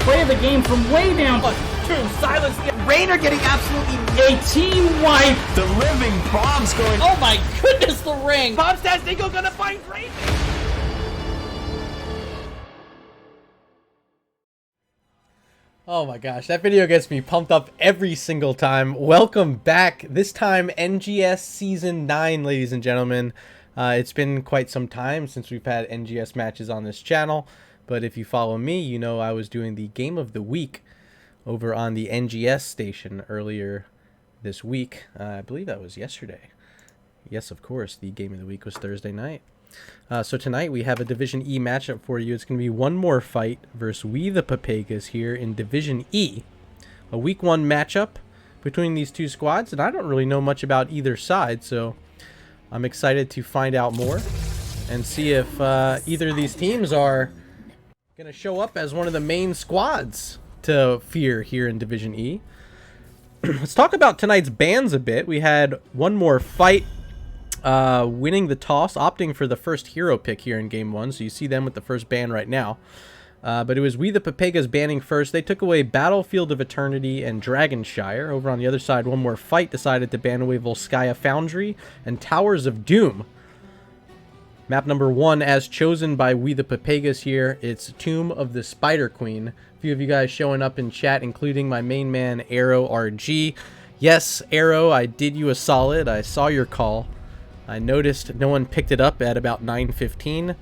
play of the game from way down. Two, silence. Rainer getting absolutely A team wipe. The living bomb's going. Oh my goodness, the ring. Bombs Tastico gonna find Rainer. Oh my gosh, that video gets me pumped up every single time. Welcome back. This time NGS Season 9, ladies and gentlemen. It's been quite some time since we've had NGS matches on this channel, but if you follow me, you know I was doing the Game of the Week over on the NGS station earlier this week. I believe that was yesterday. Yes, of course, the Game of the Week was Thursday night. So tonight we have a Division E matchup for you. It's going to be one more fight versus WeThePepegas here in Division E. A Week 1 matchup between these two squads, and I don't really know much about either side, so I'm excited to find out more and see if either of these teams are going to show up as one of the main squads to fear here in Division E. Let's talk about tonight's bans a bit. We had one more fight. Winning the toss, opting for the first hero pick here in Game 1, so you see them with the first ban right now. But it was WeThePepegas banning first. They took away Battlefield of Eternity and Dragonshire. Over on the other side, one more fight decided to ban away Volskaya Foundry and Towers of Doom. Map number 1, as chosen by WeThePepegas here, it's Tomb of the Spider Queen. A few of you guys showing up in chat, including my main man, AERO RG. Yes, AERO, I did you a solid. I saw your call. I noticed no one picked it up at about 9:15,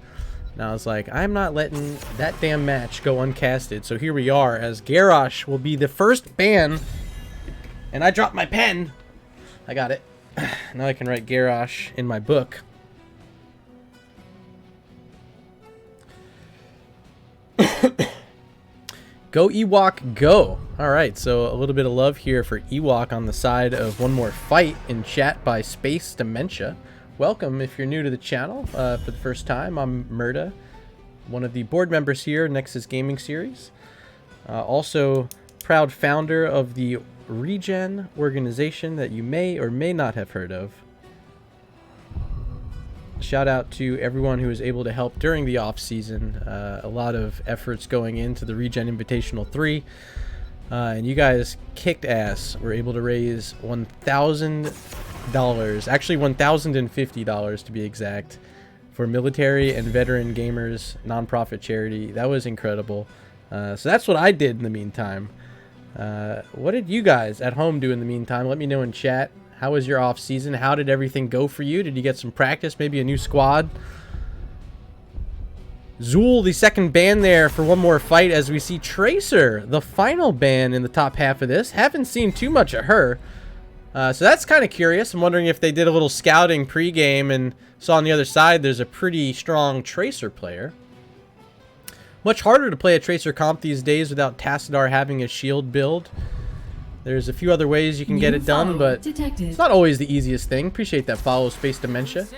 and I was like, I'm not letting that damn match go uncasted. So here we are, as Garrosh will be the first ban, and I dropped my pen. I got it. Now I can write Garrosh in my book. Go Ewok, go! Alright, so a little bit of love here for Ewok on the side of one more fight in chat by Space Dementia. Welcome if you're new to the channel for the first time. I'm Murda, one of the board members here, Nexus Gaming Series. Also, proud founder of the Regen organization that you may or may not have heard of. Shout out to everyone who was able to help during the off season. A lot of efforts going into the Regen Invitational 3. And you guys kicked ass. We're able to raise $1,000, actually $1,050 to be exact, for military and veteran gamers nonprofit charity. That was incredible. So that's what I did in the meantime. What did you guys at home do in the meantime? Let me know in chat. How was your off season? How did everything go for you? Did you get some practice? Maybe a new squad? Zool, the second ban there for one more fight, as we see Tracer, the final ban in the top half of this. Haven't seen too much of her. So that's kind of curious. I'm wondering if they did a little scouting pregame and saw on the other side there's a pretty strong Tracer player. Much harder to play a Tracer comp these days without Tassadar having a shield build. There's a few other ways you can get it done, but it's not always the easiest thing. Appreciate that follow, Space Dementia.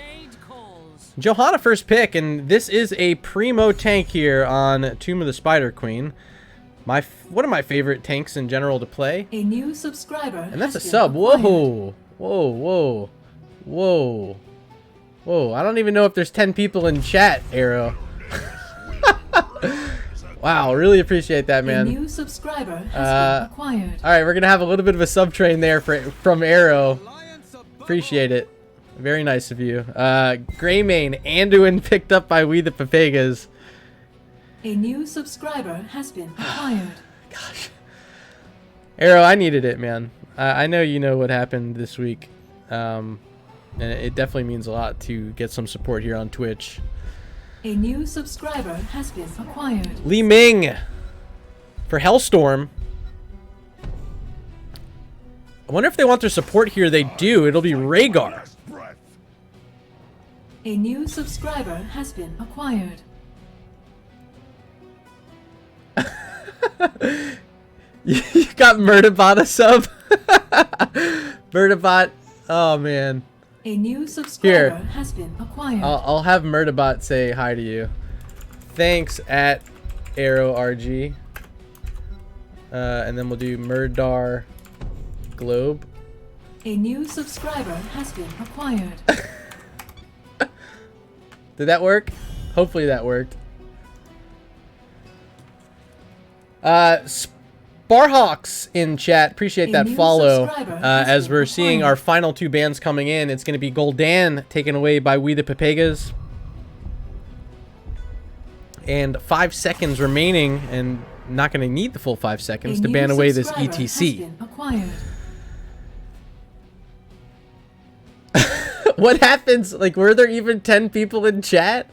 Johanna first pick, and this is a primo tank here on Tomb of the Spider Queen. One of my favorite tanks in general to play. A new subscriber. And that's a sub. Whoa. Whoa, whoa. Whoa. Whoa. I don't even know if there's 10 people in chat, AERO. Wow, really appreciate that, man. A new subscriber has been acquired. Alright, we're going to have a little bit of a sub train there from AERO. Appreciate it. Very nice of you. Greymane, Anduin picked up by WeThePepegas. A new subscriber has been acquired. Gosh. AERO, I needed it, man. I know you know what happened this week. And it definitely means a lot to get some support here on Twitch. A new subscriber has been acquired. Li Ming for Hellstorm. I wonder if they want their support here. They do. It'll be Rhaegar. A new subscriber has been acquired. You got Murdabot a sub? Murdabot. Oh, man. A new subscriber has been acquired. I'll have Murdabot say hi to you. Thanks at AERO RG. And then we'll do Murdar Globe. A new subscriber has been acquired. Did that work? Hopefully that worked. Sparhawks in chat. Appreciate that follow. As we're seeing our acquired. final two bands coming in, it's going to be Gul'dan taken away by WeThePepegas. And 5 seconds remaining, and not going to need the full 5 seconds to ban away this ETC. What happens? Like, were there even 10 people in chat?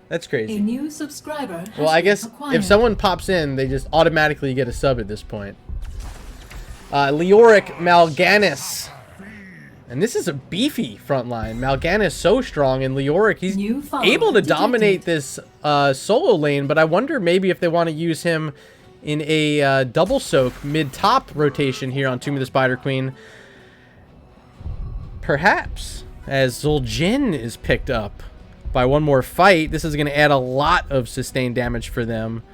That's crazy. A new subscriber has Well, I guess been acquired. if someone pops in, they just automatically get a sub at this point. Leoric Mal'Ganis. And this is a beefy front line. Mal'Ganis so strong, and Leoric, he's New follower able to detected. dominate this solo lane, but I wonder maybe if they want to use him in a double soak mid-top rotation here on Tomb of the Spider Queen. Perhaps, as Zul'jin is picked up by one more fight. This is going to add a lot of sustained damage for them.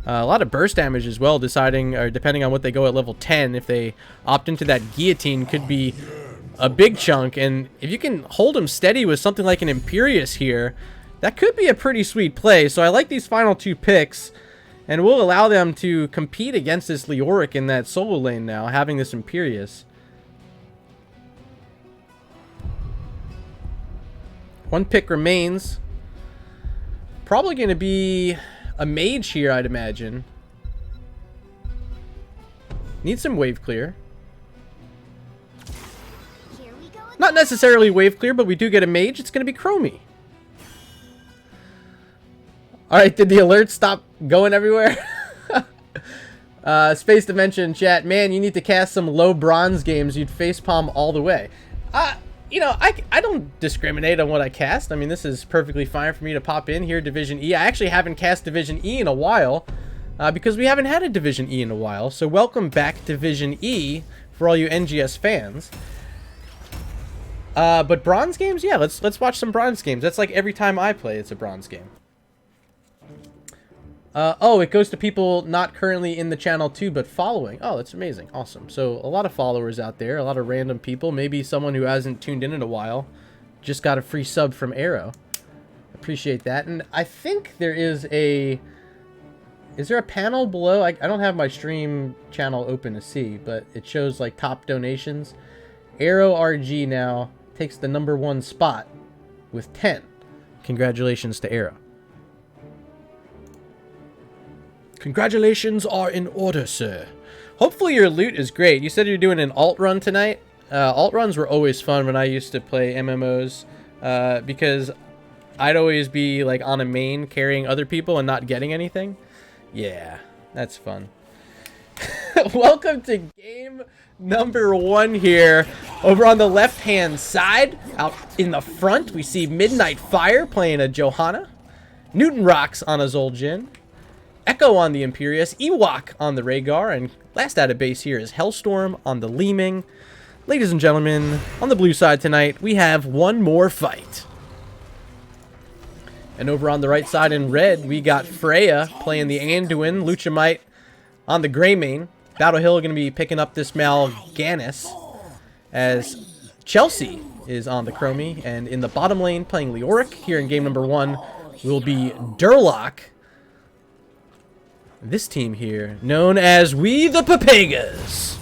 A lot of burst damage as well, depending on what they go at level 10. If they opt into that guillotine, could be a big chunk. And if you can hold them steady with something like an Imperious here, that could be a pretty sweet play. So I like these final two picks, and we'll allow them to compete against this Leoric in that solo lane now, having this Imperious. One pick remains. Probably going to be a mage here, I'd imagine. Need some wave clear. Not necessarily wave clear, but we do get a mage. It's going to be Chromie. Alright, did the alert stop going everywhere? Space Dimension chat. Man, you need to cast some low bronze games. You'd facepalm all the way. You know, I don't discriminate on what I cast. I mean, this is perfectly fine for me to pop in here, Division E. I actually haven't cast Division E in a while, because we haven't had a Division E in a while. So welcome back, Division E, for all you NGS fans. But bronze games? Yeah, let's watch some bronze games. That's like every time I play, it's a bronze game. Oh, it goes to people not currently in the channel too, but following. Oh, that's amazing. Awesome. So a lot of followers out there, a lot of random people, maybe someone who hasn't tuned in a while, just got a free sub from AERO. Appreciate that. And I think there is a... Is there a panel below? I don't have my stream channel open to see, but it shows like top donations. AERO RG now takes the #1 spot with 10. Congratulations to AERO. Congratulations are in order, sir. Hopefully your loot is great. You said you're doing an alt run tonight. Alt runs were always fun when I used to play MMOs, because I'd always be like on a main carrying other people and not getting anything. Yeah, that's fun. Welcome to game #1 here. Over on the left-hand side, out in the front, we see Midnight Fire playing a Johanna. Newton Rocks on a Zul'jin. Echo on the Imperious, Ewok on the Rhaegar, and last out of base here is Hellstorm on the Leeming. Ladies and gentlemen, on the blue side tonight, we have one more fight. And over on the right side in red, we got Freya playing the Anduin, Luchamite on the Greymane. Battle Hill going to be picking up this Mal'Ganis, as Chelsea is on the Chromie, and in the bottom lane playing Leoric. Here in game #1 will be Durlock. This team here, known as WeThePepegas.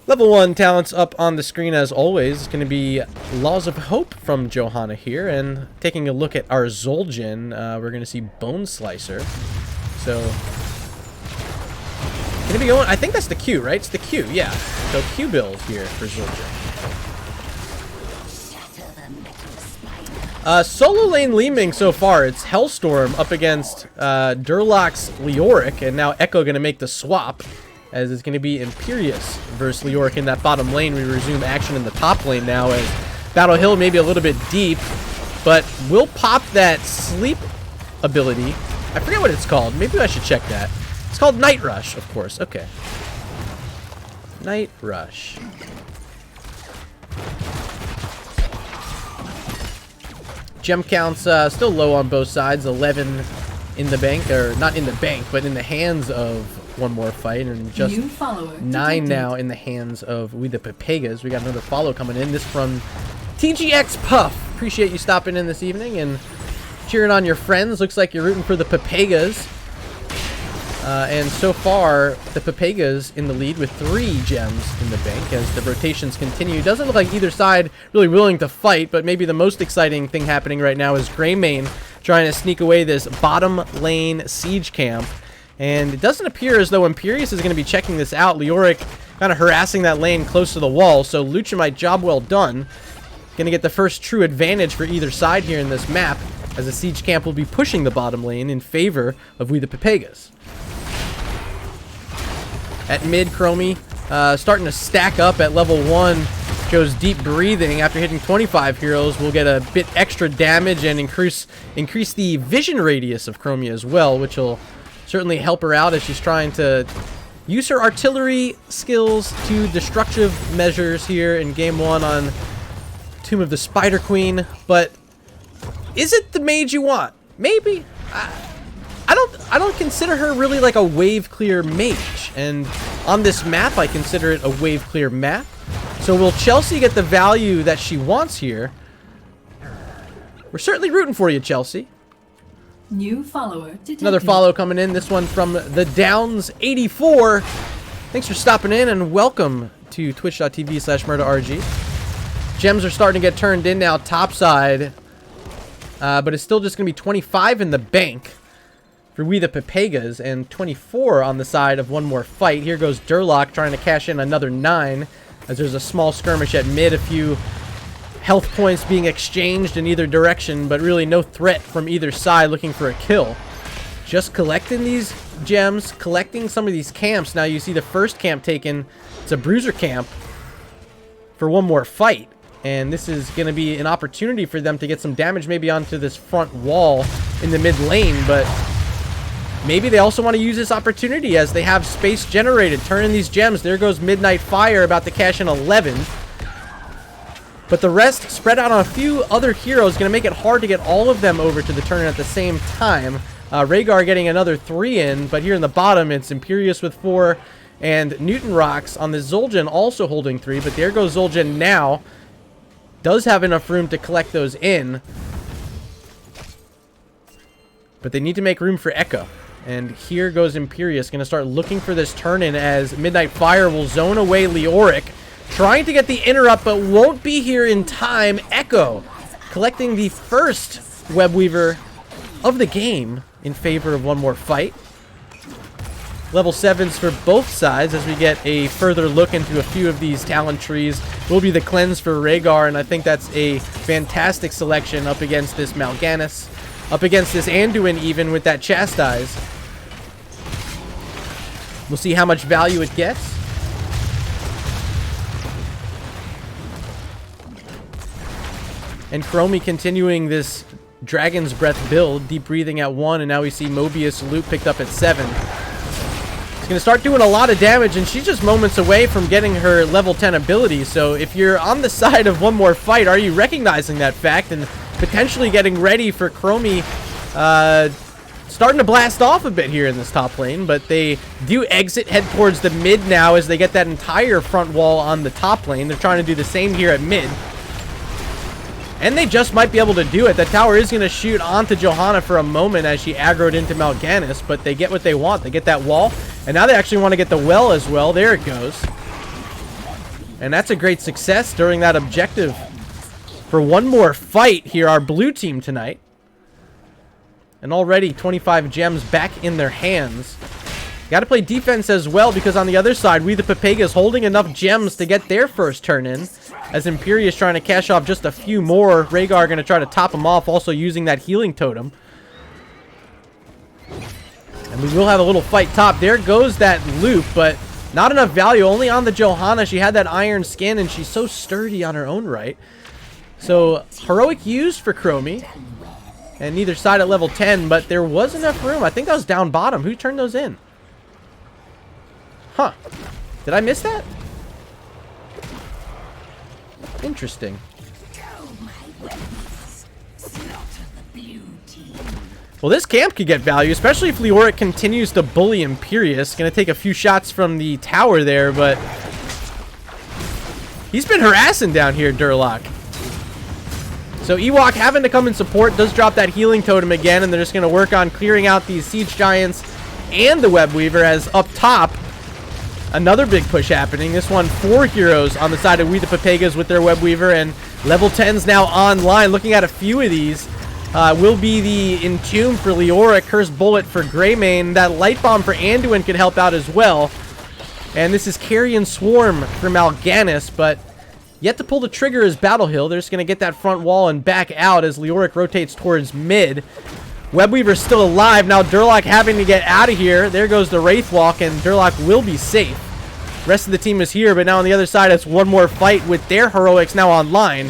Level 1 talents up on the screen as always. It's going to be Laws of Hope from Johanna here. And taking a look at our Zul'jin, we're going to see Bone Slicer. So, going to be going, I think that's the Q, right? It's the Q, yeah. So Q build here for Zul'jin. Solo lane Leeming so far, it's Hellstorm up against Durlock's Leoric, and now Echo going to make the swap, as it's going to be Imperious versus Leoric in that bottom lane. We resume action in the top lane now, as Battle Hill maybe a little bit deep, but we'll pop that sleep ability. I forget what it's called. Maybe I should check that. It's called Night Rush, of course. Okay. Night Rush. Gem counts still low on both sides. 11 in the bank, or not in the bank, but in the hands of one more fight, and just 9 now in the hands of WeThePepegas. We got another follow coming in. This from TGX Puff. Appreciate you stopping in this evening, and cheering on your friends. Looks like you're rooting for the Pepegas. And so far, the Pepegas in the lead with 3 gems in the bank as the rotations continue. Doesn't look like either side really willing to fight, but maybe the most exciting ththing happening right now is Greymane trying to sneak away this bottom lane siege camp. And it doesn't appear as though Imperius is going to be checking this out. Leoric kind of harassing that lane close to the wall, so Luchimite, job well done. Going to get the first true advantage for either side here in this map, as the siege camp will be pushing the bottom lane in favor of WeThePepegas. At mid, Chromie starting to stack up at level 1. Shows deep breathing after hitting 25 heroes. Will get a bit extra damage and increase the vision radius of Chromie as well, which will certainly help her out as she's trying to use her artillery skills to destructive measures here in game 1 on Tomb of the Spider Queen. But is it the mage you want? Maybe. I don't consider her really like a wave clear mage, and on this map I consider it a wave clear map. So will Chelsea get the value that she wants here? We're certainly rooting for you, Chelsea. New follower detected. Another follow coming in, this one from the Downs 84. Thanks for stopping in and welcome to twitch.tv/murderrg. Gems are starting to get turned in now topside, but it's still just going to be 25 in the bank for WeThePepegas and 24 on the side of one more fight. Here goes Durlock trying to cash in another 9 as there's a small skirmish at mid. A few health points being exchanged in either direction, but really no threat from either side looking for a kill. Just collecting these gems, collecting some of these camps. Now you see the first camp taken. It's a bruiser camp for one more fight. And this is going to be an opportunity for them to get some damage maybe onto this front wall in the mid lane, but maybe they also want to use this opportunity as they have space generated. Turning these gems. There goes Midnight Fire about to cash in 11. But the rest spread out on a few other heroes. Going to make it hard to get all of them over to the turn at the same time. Rhaegar getting another 3 in. But here in the bottom, it's Imperius with 4. And Newton Rocks on the Zul'jin also holding 3. But there goes Zul'jin now. Does have enough room to collect those in. But they need to make room for Echo. And here goes Imperius, going to start looking for this turn-in as Midnight Fire will zone away Leoric. Trying to get the interrupt, but won't be here in time. Echo collecting the first Webweaver of the game in favor of one more fight. Level 7s for both sides as we get a further look into a few of these talent trees. Will be the cleanse for Rhaegar, and I think that's a fantastic selection up against this Mal'Ganis. Up against this Anduin even with that Chastise. We'll see how much value it gets. And Chromie continuing this Dragon's Breath build. Deep breathing at 1, and now we see Mobius loot picked up at 7. She's going to start doing a lot of damage, and she's just moments away from getting her level 10 ability. So if you're on the side of one more fight, are you recognizing that fact and potentially getting ready for Chromie starting to blast off a bit here in this top lane? But they do exit, head towards the mid now as they get that entire front wall on the top lane. They're trying to do the same here at mid. And they just might be able to do it. The tower is going to shoot onto Johanna for a moment as she aggroed into Mal'Ganis, but they get what they want. They get that wall, and now they actually want to get the well as well. There it goes. And that's a great success during that objective. For one more fight here, our blue team tonight. And already 25 gems back in their hands. Got to play defense as well, because on the other side, WeThePepegas holding enough gems to get their first turn in. As Imperius trying to cash off just a few more. Rhaegar going to try to top him off, also using that healing totem. And we will have a little fight top. There goes that loop, but not enough value. Only on the Johanna. She had that iron skin, and she's so sturdy on her own right. So, heroic used for Chromie. And neither side at level 10, but there was enough room. I think that was down bottom. Who turned those in? Huh. Did I miss that? Interesting. Well, this camp could get value, especially if Leoric continues to bully Imperius. Gonna take a few shots from the tower there, but he's been harassing down here, Durlock. So Ewok having to come in support, does drop that healing totem again, and they're just going to work on clearing out these siege giants and the web weaver. As up top, another big push happening. This one, 4 heroes on the side of WeThePepegas with their web weaver, and level 10's now online. Looking at a few of these, will be the Entomb for Leoric, Cursed Bullet for Greymane. That Light Bomb for Anduin could help out as well. And this is Carrion Swarm for Mal'Ganis, but yet to pull the trigger is Battle Hill. They're just going to get that front wall and back out as Leoric rotates towards mid. Webweaver's still alive. Now Durlock having to get out of here. There goes the Wraithwalk, and Durlock will be safe. Rest of the team is here, but now on the other side, it's one more fight with their heroics now online.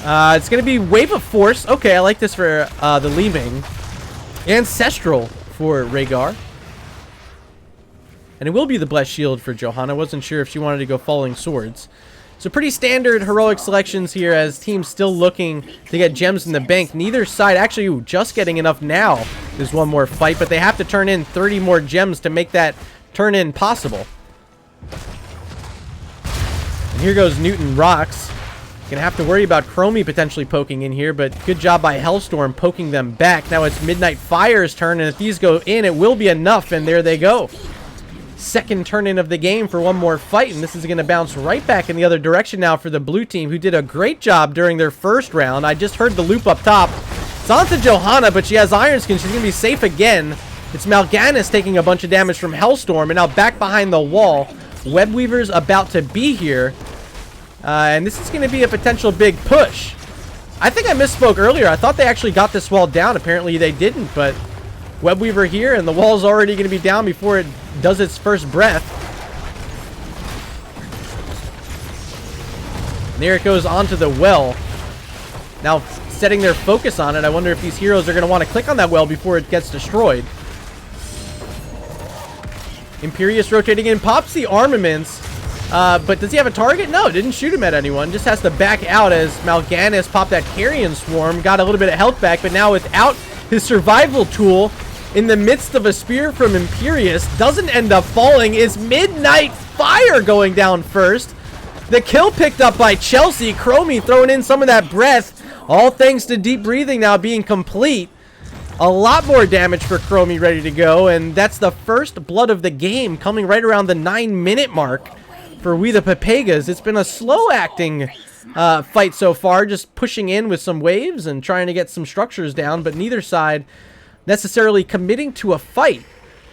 It's going to be Wave of Force. Okay, I like this for the Leeming. Ancestral for Rhaegar. And it will be the Blessed Shield for Johanna. Wasn't sure if she wanted to go Falling Swords. So pretty standard heroic selections here as teams still looking to get gems in the bank. Neither side actually just getting enough now. There's one more fight, but they have to turn in 30 more gems to make that turn in possible. And here goes Newton Rocks. Gonna have to worry about Chromie potentially poking in here, but good job by Hellstorm poking them back. Now it's Midnight Fire's turn, and if these go in, it will be enough, and there they go. Second turn-in of the game for one more fight, and this is going to bounce right back in the other direction now for the blue team, who did a great job during their first round. I just heard the loop up top. It's on to Johanna, but she has Iron Skin. She's going to be safe again. It's Mal'Ganis taking a bunch of damage from Hellstorm, and now back behind the wall. Webweaver's about to be here, and this is going to be a potential big push. I think I misspoke earlier. I thought they actually got this wall down. Apparently they didn't, but Webweaver here, and the wall's already going to be down before it does its first breath. And there it goes onto the well. Now setting their focus on it. I wonder if these heroes are going to want to click on that well before it gets destroyed. Imperious rotating in, pops the armaments. But does he have a target? No, didn't shoot him at anyone. Just has to back out as Mal'Ganis popped that Carrion Swarm. Got a little bit of health back, but now without his survival tool, in the midst of a spear from Imperious, doesn't end up falling. Is Midnight Fire going down first? The kill picked up by Chelsea. Chromie throwing in some of that breath. All thanks to deep breathing now being complete. A lot more damage for Chromie ready to go. And that's the first blood of the game coming right around the 9-minute mark for WeThePepegas. It's been a slow-acting fight so far. Just pushing in with some waves and trying to get some structures down. But neither side necessarily committing to a fight.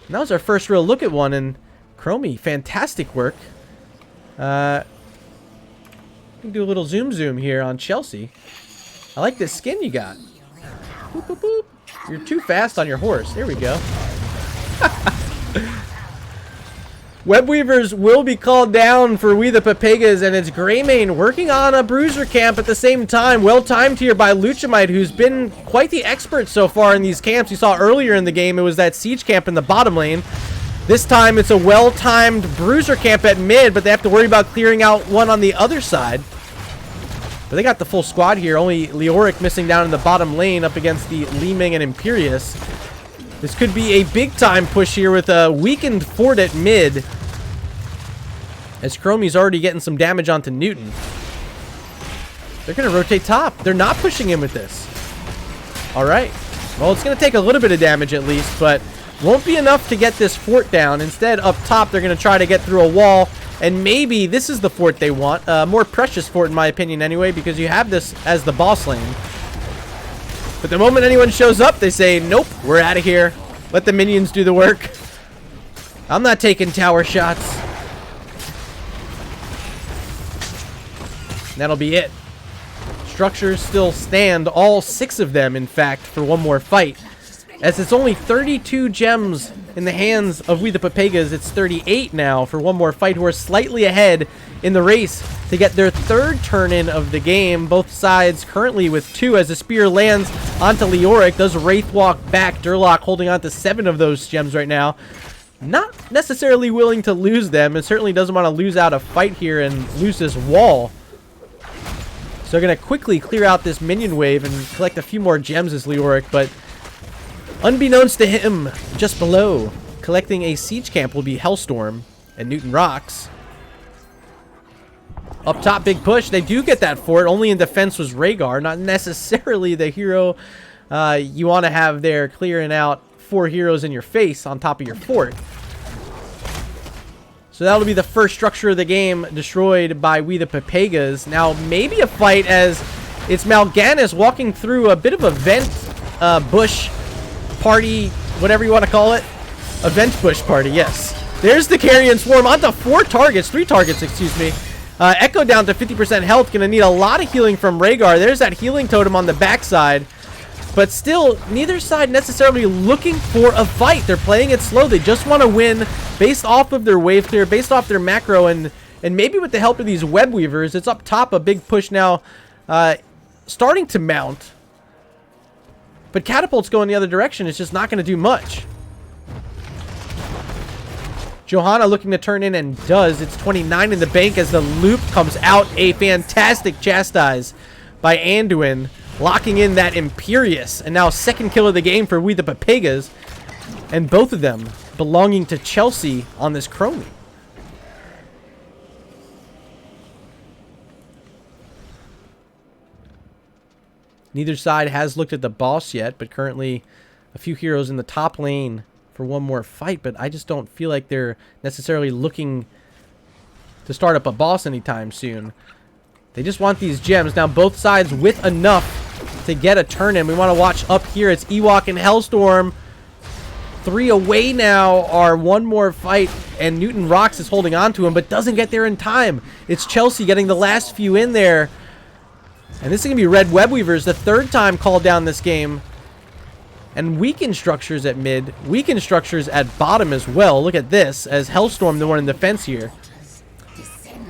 And that was our first real look at one, and Chromie, fantastic work. We can do a little zoom here on Chelsea. I like this skin you got. Boop, boop, boop. You're too fast on your horse. There we go. Webweavers will be called down for WeThePepegas, and it's Greymane working on a bruiser camp at the same time. Well timed here by Luchamite, who's been quite the expert so far in these camps. You saw earlier in the game, it was that siege camp in the bottom lane. This time it's a well-timed bruiser camp at mid, but they have to worry about clearing out one on the other side. But they got the full squad here. Only Leoric missing down in the bottom lane up against the Leeming and Imperious. This could be a big-time push here with a weakened fort at mid, as Chromie's already getting some damage onto Newton. They're going to rotate top. They're not pushing in with this. All right. Well, it's going to take a little bit of damage at least, but won't be enough to get this fort down. Instead, up top, they're going to try to get through a wall, and maybe this is the fort they want. More precious fort, in my opinion, anyway, because you have this as the boss lane. But the moment anyone shows up, they say, nope, we're out of here. Let the minions do the work. I'm not taking tower shots. And that'll be it. Structures still stand, all 6 of them, in fact, for one more fight. As it's only 32 gems in the hands of WeThePepegas, it's 38 now for one more fight, who are slightly ahead in the race to get their 3rd turn-in of the game. Both sides currently with 2 as the spear lands onto Leoric. Does Wraithwalk back. Durlock holding on to 7 of those gems right now. Not necessarily willing to lose them, and certainly doesn't want to lose out a fight here and lose this wall. So they're going to quickly clear out this minion wave and collect a few more gems as Leoric, but unbeknownst to him, just below, collecting a siege camp will be Hellstorm and Newton Rocks. Up top, big push. They do get that fort. Only in defense was Rhaegar, not necessarily the hero you want to have there, clearing out 4 heroes in your face on top of your fort. So that'll be the first structure of the game destroyed by WeThePepegas. Now, maybe a fight as it's Mal'Ganis walking through a bit of a vent bush party, whatever you want to call it. A vent bush party, yes. There's the Carrion Swarm onto 3 targets, excuse me. Echo down to 50% health. Gonna need a lot of healing from Rhaegar. There's that healing totem on the backside. But still, neither side necessarily looking for a fight. They're playing it slow. They just want to win based off of their wave clear, based off their macro, and maybe with the help of these web weavers. It's up top, a big push now, starting to mount. But Catapult's going the other direction. It's just not going to do much. Johanna looking to turn in and does. It's 29 in the bank as the loop comes out. A fantastic chastise by Anduin, locking in that Imperious. And now second kill of the game for WeThePepegas. And both of them belonging to Chelsea on this Chromie. Neither side has looked at the boss yet, but currently a few heroes in the top lane for one more fight, but I just don't feel like they're necessarily looking to start up a boss anytime soon. They just want these gems. Now both sides with enough to get a turn in. We want to watch up here. It's Ewok and Hellstorm. 3 away now are one more fight, and Newton Rocks is holding on to him, but doesn't get there in time. It's Chelsea getting the last few in there. And this is going to be Red Web Weavers, the 3rd time called down this game. And weakened structures at mid, weakened structures at bottom as well. Look at this, as Hellstorm, the one in defense here.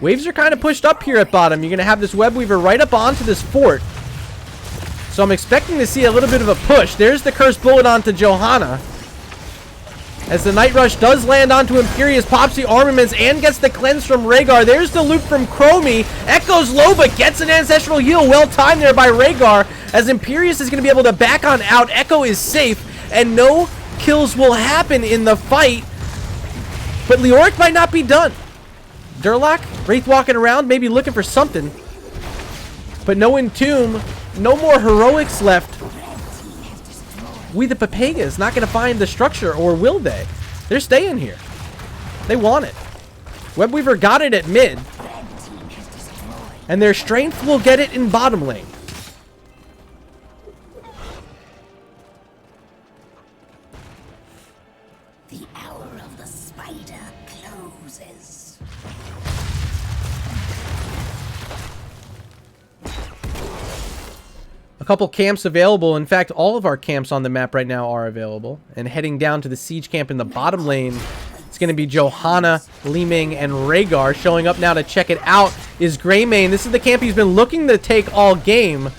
Waves are kind of pushed up here at bottom. You're going to have this Web Weaver right up onto this fort. So I'm expecting to see a little bit of a push. There's the Cursed Bullet onto Johanna. As the Night Rush does land onto Imperious, pops the armaments and gets the cleanse from Rhaegar. There's the loop from Chromie. Echoes low, but gets an Ancestral Heal. Well timed there by Rhaegar, as Imperious is going to be able to back on out. Echo is safe, and no kills will happen in the fight. But Leoric might not be done. Durlock, Wraith walking around, maybe looking for something. But no Entomb, no more heroics left. WeThePepegas not going to find the structure, or will they? They're staying here. They want it. Webweaver got it at mid. And their strength will get it in bottom lane. The hour of the spider closes. A couple camps available. In fact, all of our camps on the map right now are available. And heading down to the siege camp in the bottom lane, it's going to be Johanna, Li-Ming, and Rhaegar. Showing up now to check it out is Greymane. This is the camp he's been looking to take all game.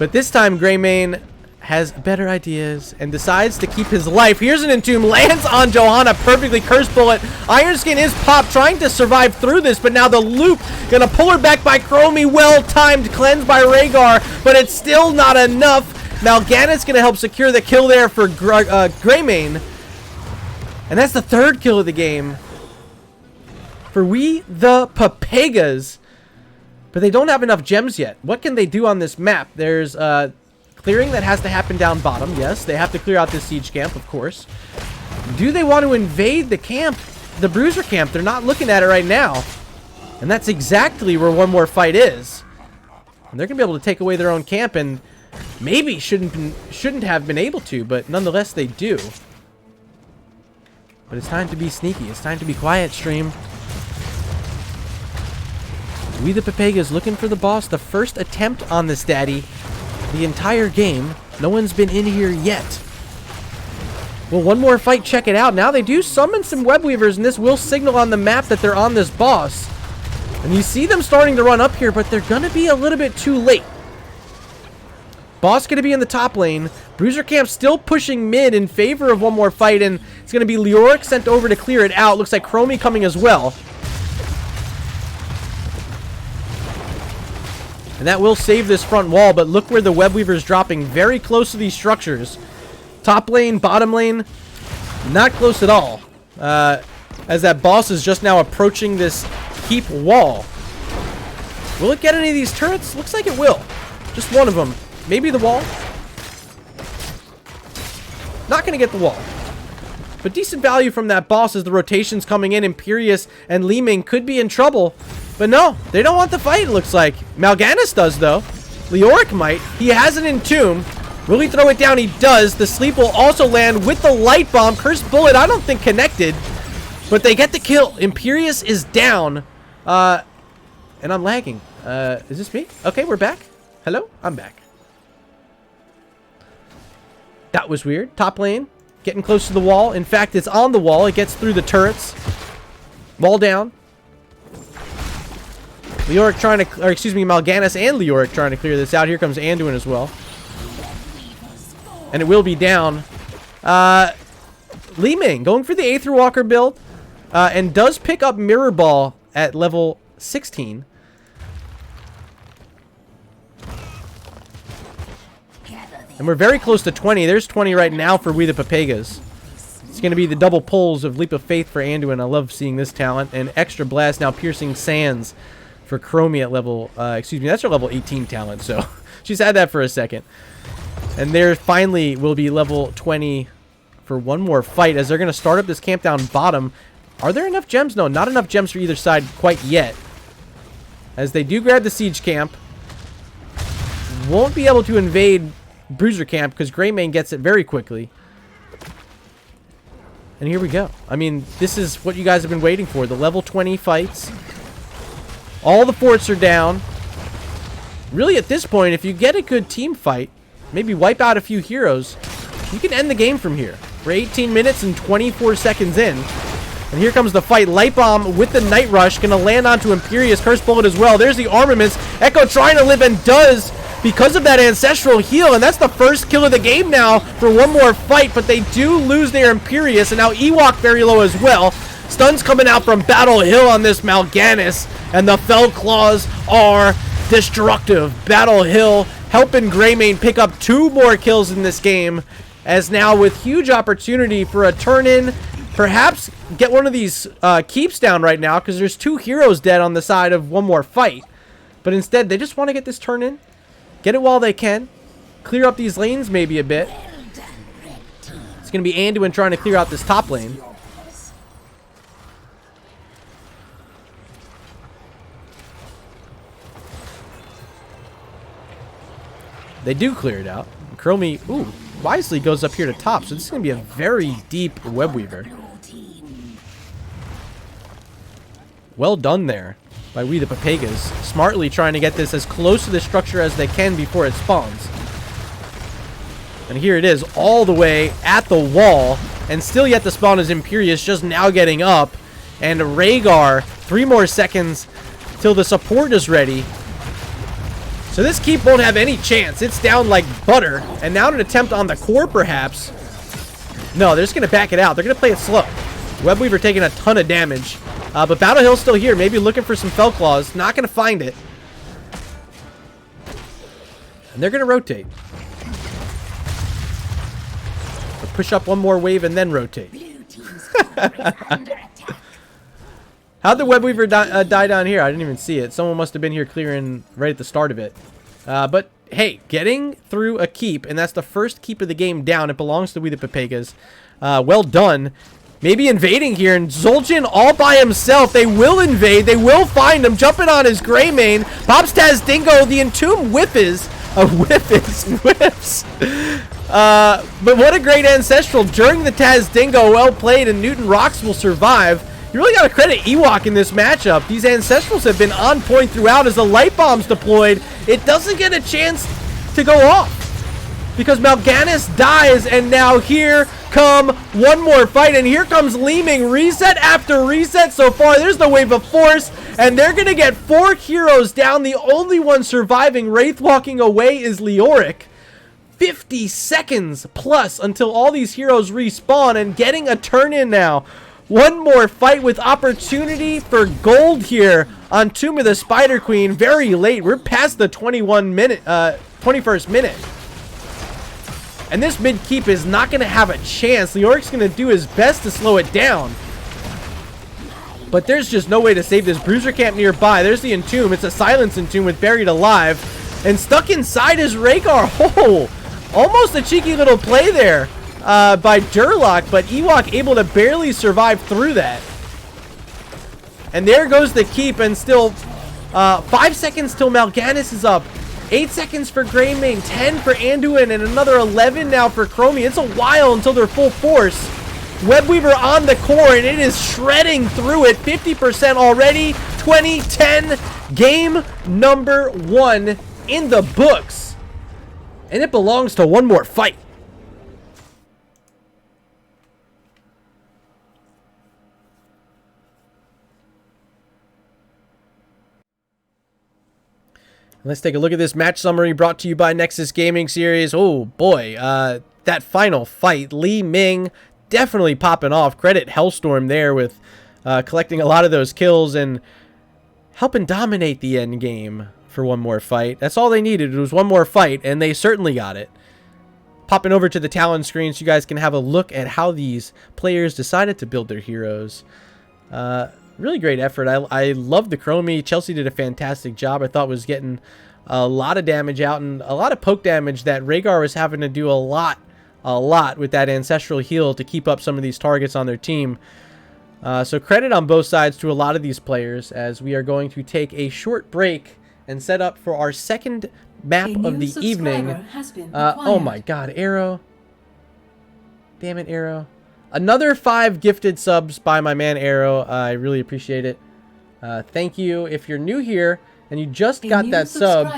But this time, Greymane has better ideas and decides to keep his life. Here's an Entomb, lands on Johanna perfectly. Cursed Bullet. Ironskin is popped, trying to survive through this, but now the loop gonna pull her back by Chromie. Well timed cleanse by Rhaegar, but it's still not enough. Mal'Ganis gonna help secure the kill there for Greymane, and that's the 3rd kill of the game for WeThePepegas. But they don't have enough gems yet. What can they do on this map? There's clearing that has to happen down bottom. Yes, they have to clear out this siege camp, of course. Do they want to invade the camp, the Bruiser camp? They're not looking at it right now. And that's exactly where one more fight is. And they're going to be able to take away their own camp, and maybe shouldn't have been able to, but nonetheless they do. But it's time to be sneaky. It's time to be quiet, stream. WeThePepegas looking for the boss. The first attempt on this daddy the entire game. No one's been in here yet. Well, one more fight, check it out. Now they do summon some web weavers, and this will signal on the map that they're on this boss. And you see them starting to run up here, but they're gonna be a little bit too late. Boss gonna be in the top lane. Bruiser Camp still pushing mid in favor of one more fight, and it's gonna be Leoric sent over to clear it out. Looks like Chromie coming as well. And that will save this front wall, but look where the web weaver's dropping, very close to these structures. Top lane, bottom lane, not close at all. As that boss is just now approaching this keep wall. Will it get any of these turrets? Looks like it will. Just one of them. Maybe the wall. Not going to get the wall. But decent value from that boss as the rotation's coming in. Imperius and Li Ming could be in trouble. But no, they don't want the fight, it looks like. Mal'Ganis does, though. Leoric might. He has an Entomb. Will he throw it down? He does. The sleep will also land with the light bomb. Cursed bullet, I don't think connected. But they get the kill. Imperius is down. And I'm lagging. Is this me? Okay, we're back. Hello? I'm back. That was weird. Top lane. Getting close to the wall. In fact, it's on the wall. It gets through the turrets. Wall down. Leoric trying to... Or excuse me, Mal'Ganis and Leoric trying to clear this out. Here comes Anduin as well. And it will be down. Li Ming going for the Aetherwalker build. And does pick up Mirror Ball at level 16. And we're very close to 20. There's 20 right now for WeThePepegas. It's going to be the double pulls of Leap of Faith for Anduin. I love seeing this talent. And Extra Blast now piercing Sands for Chromie at level... excuse me, that's her level 18 talent. So she's had that for a second. And there finally will be level 20 for one more fight as they're going to start up this camp down bottom. Are there enough gems? No, not enough gems for either side quite yet. As they do grab the siege camp. Won't be able to invade Bruiser camp because Greymane gets it very quickly. And here we go. I mean, this is what you guys have been waiting for. The level 20 fights. All the forts are down. Really, at this point, if you get a good team fight, maybe wipe out a few heroes, you can end the game from here. We're 18 minutes and 24 seconds in. And here comes the fight. Light Bomb with the Night Rush. Going to land onto Imperius. Curse Bullet as well. There's the armaments. Echo trying to live and does because of that Ancestral Heal. And that's the first kill of the game now for one more fight. But they do lose their Imperius. And now Ewok very low as well. Stuns coming out from Battle Hill on this Mal'Ganis. And the Fell Claws are destructive. Battle Hill helping Greymane pick up 2 more kills in this game. As now with huge opportunity for a turn-in. Perhaps get one of these keeps down right now because there's 2 heroes dead on the side of one more fight. But instead, they just want to get this turn in. Get it while they can. Clear up these lanes maybe a bit. It's going to be Anduin trying to clear out this top lane. They do clear it out. Chromie, ooh, wisely goes up here to top. So this is going to be a very deep Webweaver. Well done there by WeThePepegas. Smartly trying to get this as close to the structure as they can before it spawns. And here it is, all the way at the wall. And still yet to spawn is Imperius, just now getting up. And Rhaegar, 3 more seconds till the support is ready. So this keep won't have any chance. It's down like butter. And now an attempt on the core, perhaps. No, they're just going to back it out. They're going to play it slow. Webweaver taking a ton of damage. But Battle Hill's still here. Maybe looking for some Fell Claws. Not going to find it. And they're going to rotate. Or push up one more wave and then rotate. How'd the Webweaver die down here? I didn't even see it. Someone must have been here clearing right at the start of it. But, hey, getting through a keep, and that's the first keep of the game down. It belongs to WeThePepegas. Well done. Maybe invading here, and Zul'jin all by himself. They will invade. They will find him. Jumping on his Greymane. Pops Taz Dingo. The Entomb whiffs. But what a great Ancestral during the Taz Dingo. Well played, and Newton Rocks will survive. You really got to credit Ewok in this matchup. These Ancestrals have been on point throughout as the light bomb's deployed. It doesn't get a chance to go off because Mal'Ganis dies, and now here come one more fight, and here comes Li Ming. Reset after reset so far. There's the wave of force, and they're going to get 4 heroes down. The only one surviving, Wraith walking away, is Leoric. 50 seconds plus until all these heroes respawn, and getting a turn in now. One more fight with opportunity for gold here on Tomb of the Spider Queen. Very late. We're past the 21st minute. And this mid keep is not going to have a chance. Leoric's going to do his best to slow it down. but there's just no way to save this. Bruiser camp nearby. There's the Entomb. It's a Silence Entomb with Buried Alive. And stuck inside is Rhaegar. Oh, almost a cheeky little play there by Durlock, but Ewok able to barely survive through that. And there goes the keep, and still 5 seconds till Mal'Ganis is up. 8 seconds for Greymane, 10 for Anduin, and another 11 now for Chromie. It's a while until they're full force. Webweaver on the core, and it is shredding through it. 50% already. 20-10. Game number 1 in the books. And it belongs to one more fight. Let's take a look at this match summary brought to you by Nexus Gaming Series. Oh boy, that final fight, Li Ming definitely popping off. Credit Hellstorm there with collecting a lot of those kills and helping dominate the end game for one more fight. That's all they needed. It was one more fight, and they certainly got it. Popping over to the Talon screen so you guys can have a look at how these players decided to build their heroes. Really great effort. I love the Chromie. Chelsea did a fantastic job. I thought was getting a lot of damage out and a lot of poke damage that Rhaegar was having to do a lot with that Ancestral Heal to keep up some of these targets on their team. So credit on both sides to a lot of these players, as we are going to take a short break and set up for our second map of the evening. Oh my god, AERO. Damn it, AERO. Another 5 gifted subs by my man AERO. I really appreciate it. Thank you. If you're new here and you just got that sub,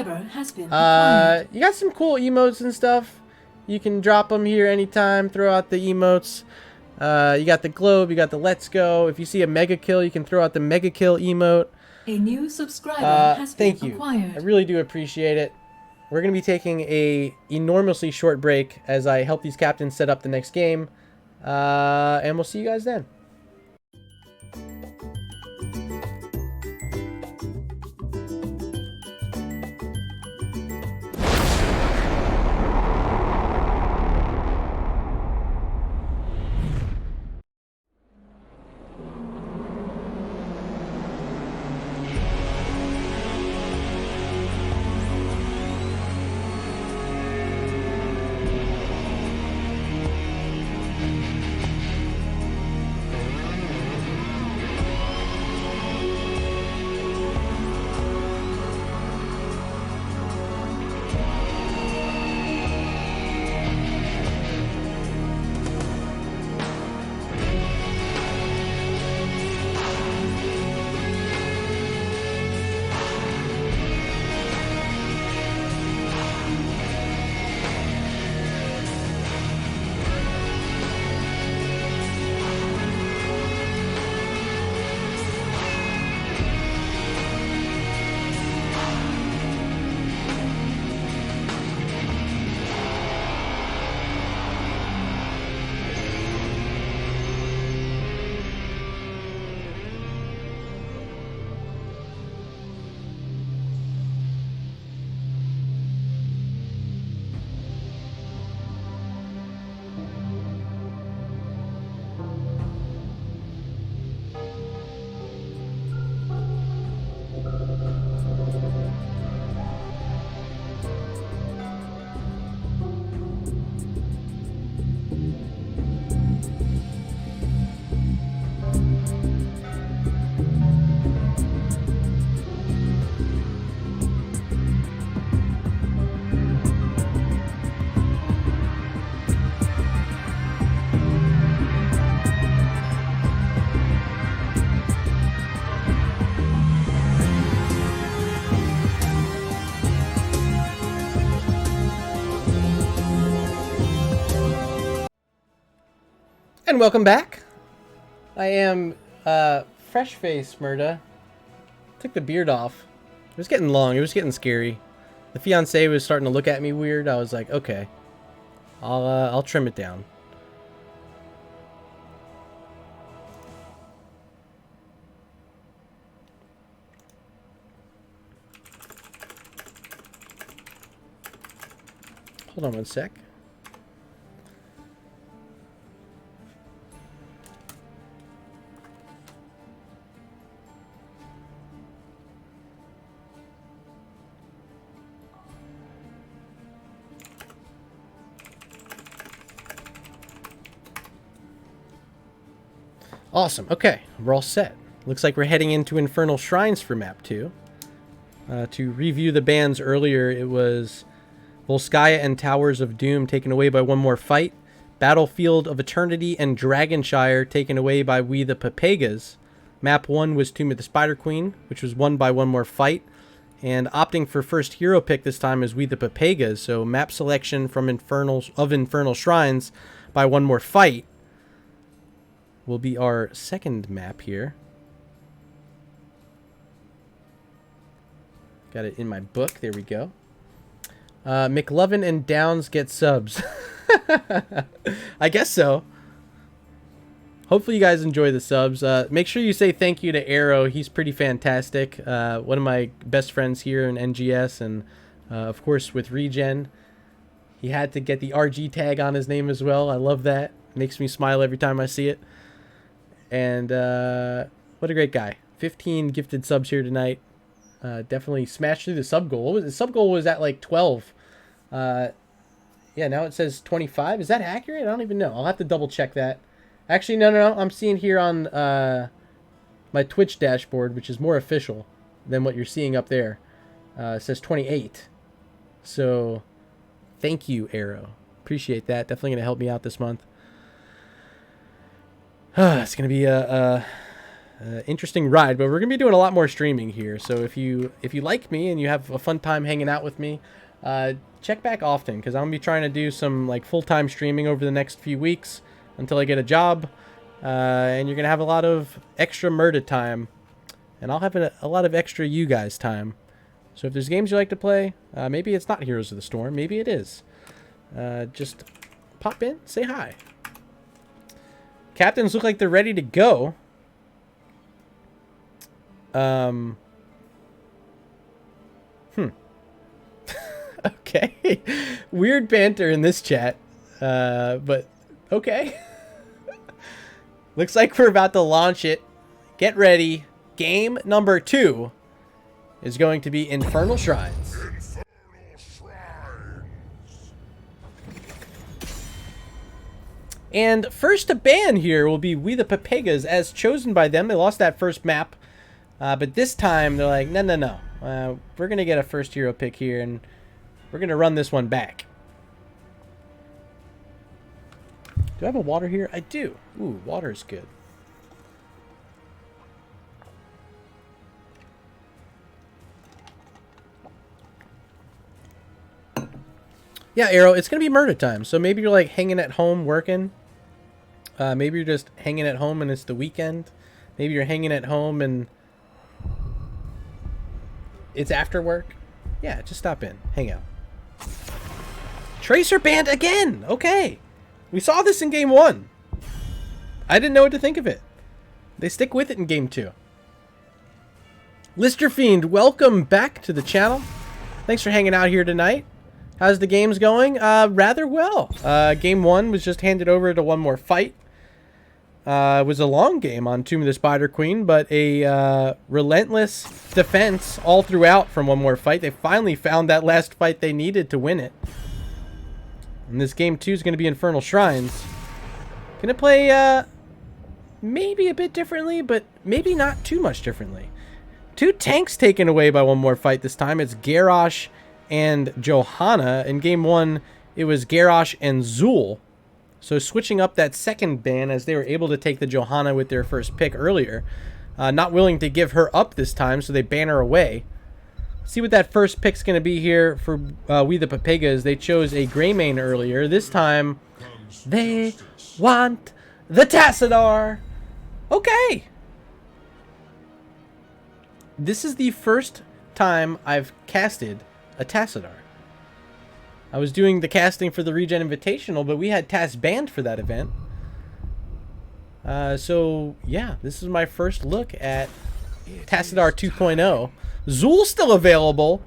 you got some cool emotes and stuff. You can drop them here anytime. Throw out the emotes. You got the globe. You got the let's go. If you see a mega kill, you can throw out the mega kill emote. A new subscriber has been thank you. acquired. I really do appreciate it. We're going to be taking a enormously short break as I help these captains set up the next game. And we'll see you guys then. And welcome back. I am fresh face Murda. Took the beard off. It was getting long. It was getting scary. The fiance was starting to look at me weird. I was like, okay, I'll trim it down. Hold on one sec. Awesome. Okay, we're all set. Looks like we're heading into Infernal Shrines for map 2. To review the bans earlier, it was Volskaya and Towers of Doom taken away by one more fight. Battlefield of Eternity and Dragonshire taken away by WeThePepegas. Map 1 was Tomb of the Spider Queen, which was won by one more fight. And opting for first hero pick this time is WeThePepegas. So map selection from Infernal Shrines by one more fight will be our second map here. Got it in my book. There we go. McLovin and Downs get subs. I guess so. Hopefully you guys enjoy the subs. Make sure you say thank you to AERO. He's pretty fantastic. One of my best friends here in NGS. And, of course, with Regen. He had to get the RG tag on his name as well. I love that. Makes me smile every time I see it. And what a great guy. 15 gifted subs here tonight. Definitely smashed through the sub goal. The sub goal was at like 12. Yeah, now it says 25. Is that accurate? I don't even know. I'll have to double check that. Actually, no. I'm seeing here on my Twitch dashboard, which is more official than what you're seeing up there. It says 28. So, thank you, AERO. Appreciate that. Definitely going to help me out this month. It's going to be a interesting ride, but we're gonna be doing a lot more streaming here. So if you like me and you have a fun time hanging out with me, check back often, because I'm gonna be trying to do some like full-time streaming over the next few weeks until I get a job, and you're gonna have a lot of extra murder time, and I'll have a lot of extra you guys time. So if there's games you like to play, maybe it's not Heroes of the Storm, maybe it is, just pop in, say hi. Captains look like they're ready to go. Okay. Weird banter in this chat. But okay. Looks like we're about to launch it. Get ready. Game number 2 is going to be Infernal Shrines. And first to ban here will be WeThePepegas, as chosen by them. They lost that first map. But this time, they're like, no. We're going to get a first hero pick here, and we're going to run this one back. Do I have a water here? I do. Ooh, water is good. Yeah, AERO, it's going to be murder time. So maybe you're like hanging at home working. Maybe you're just hanging at home and it's the weekend. Maybe you're hanging at home and it's after work. Yeah, just stop in. Hang out. Tracer banned again. Okay. We saw this in game 1. I didn't know what to think of it. They stick with it in game 2. Lister Fiend, welcome back to the channel. Thanks for hanging out here tonight. How's the games going? Rather well. Game 1 was just handed over to one more fight. It was a long game on Tomb of the Spider Queen, but a relentless defense all throughout from one more fight. They finally found that last fight they needed to win it. And this game 2 is going to be Infernal Shrines. Going to play maybe a bit differently, but maybe not too much differently. 2 tanks taken away by one more fight this time. It's Garrosh and Johanna. In game 1, it was Garrosh and Zool. So switching up that second ban, as they were able to take the Johanna with their first pick earlier. Not willing to give her up this time, so they ban her away. See what that first pick's going to be here for WeThePepegas. They chose a Greymane earlier. This time, they want the Tassadar. Okay. This is the first time I've casted a Tassadar. I was doing the casting for the Regen Invitational, but we had Tass banned for that event. So, yeah, this is my first look at Tassadar 2.0. Zool's still available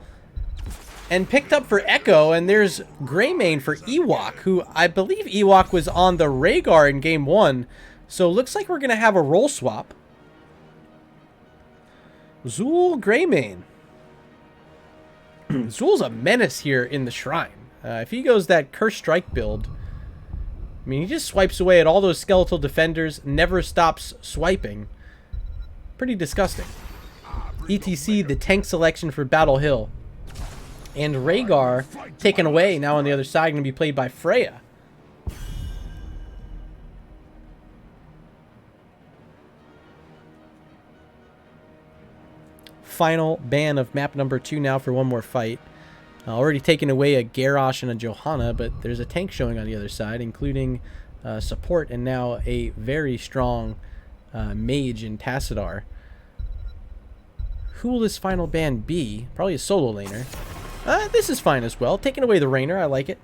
and picked up for Echo, and there's Greymane for Ewok, who I believe Ewok was on the Rhaegar in game 1. So, looks like we're going to have a role swap. Zool, Greymane. Zool's a menace here in the Shrine. If he goes that Curse Strike build, I mean, he just swipes away at all those skeletal defenders, never stops swiping. Pretty disgusting. ETC, the tank selection for Battle Hill. And Rhaegar taken away. Now on the other side, going to be played by Freya. Final ban of map number 2 now for one more fight. Already taken away a Garrosh and a Johanna, but there's a tank showing on the other side, including support and now a very strong mage in Tassadar. Who will this final ban be? Probably a solo laner. This is fine as well. Taking away the Rainer, I like it.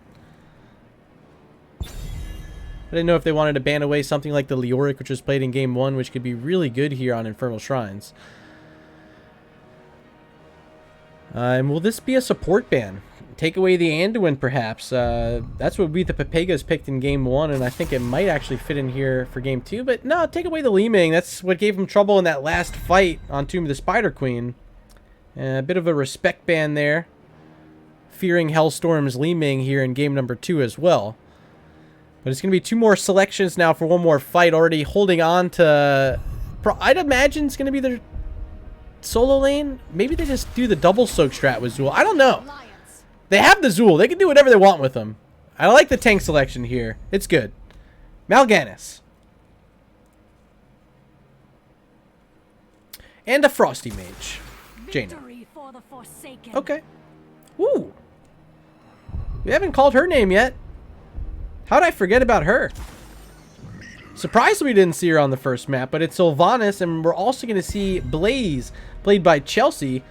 I didn't know if they wanted to ban away something like the Leoric, which was played in Game 1, which could be really good here on Infernal Shrines. And will this be a support ban? Take away the Anduin, perhaps. That's what WeThePepegas picked in Game 1, and I think it might actually fit in here for Game 2. But no, take away the Li Ming. That's what gave him trouble in that last fight on Tomb of the Spider Queen. A bit of a respect ban there. Fearing Hellstorm's Li Ming here in Game number 2 as well. But it's going to be 2 more selections now for one more fight. Already holding on to... I'd imagine it's going to be the solo lane. Maybe they just do the double soak strat with Zul. I don't know. They have the Zul. They can do whatever they want with them. I like the tank selection here. It's good. Mal'Ganis. And a Frosty Mage. Jaina. Okay. Ooh. We haven't called her name yet. How'd I forget about her? Surprised we didn't see her on the first map, but it's Sylvanas, and we're also going to see Blaze, played by Chelsea.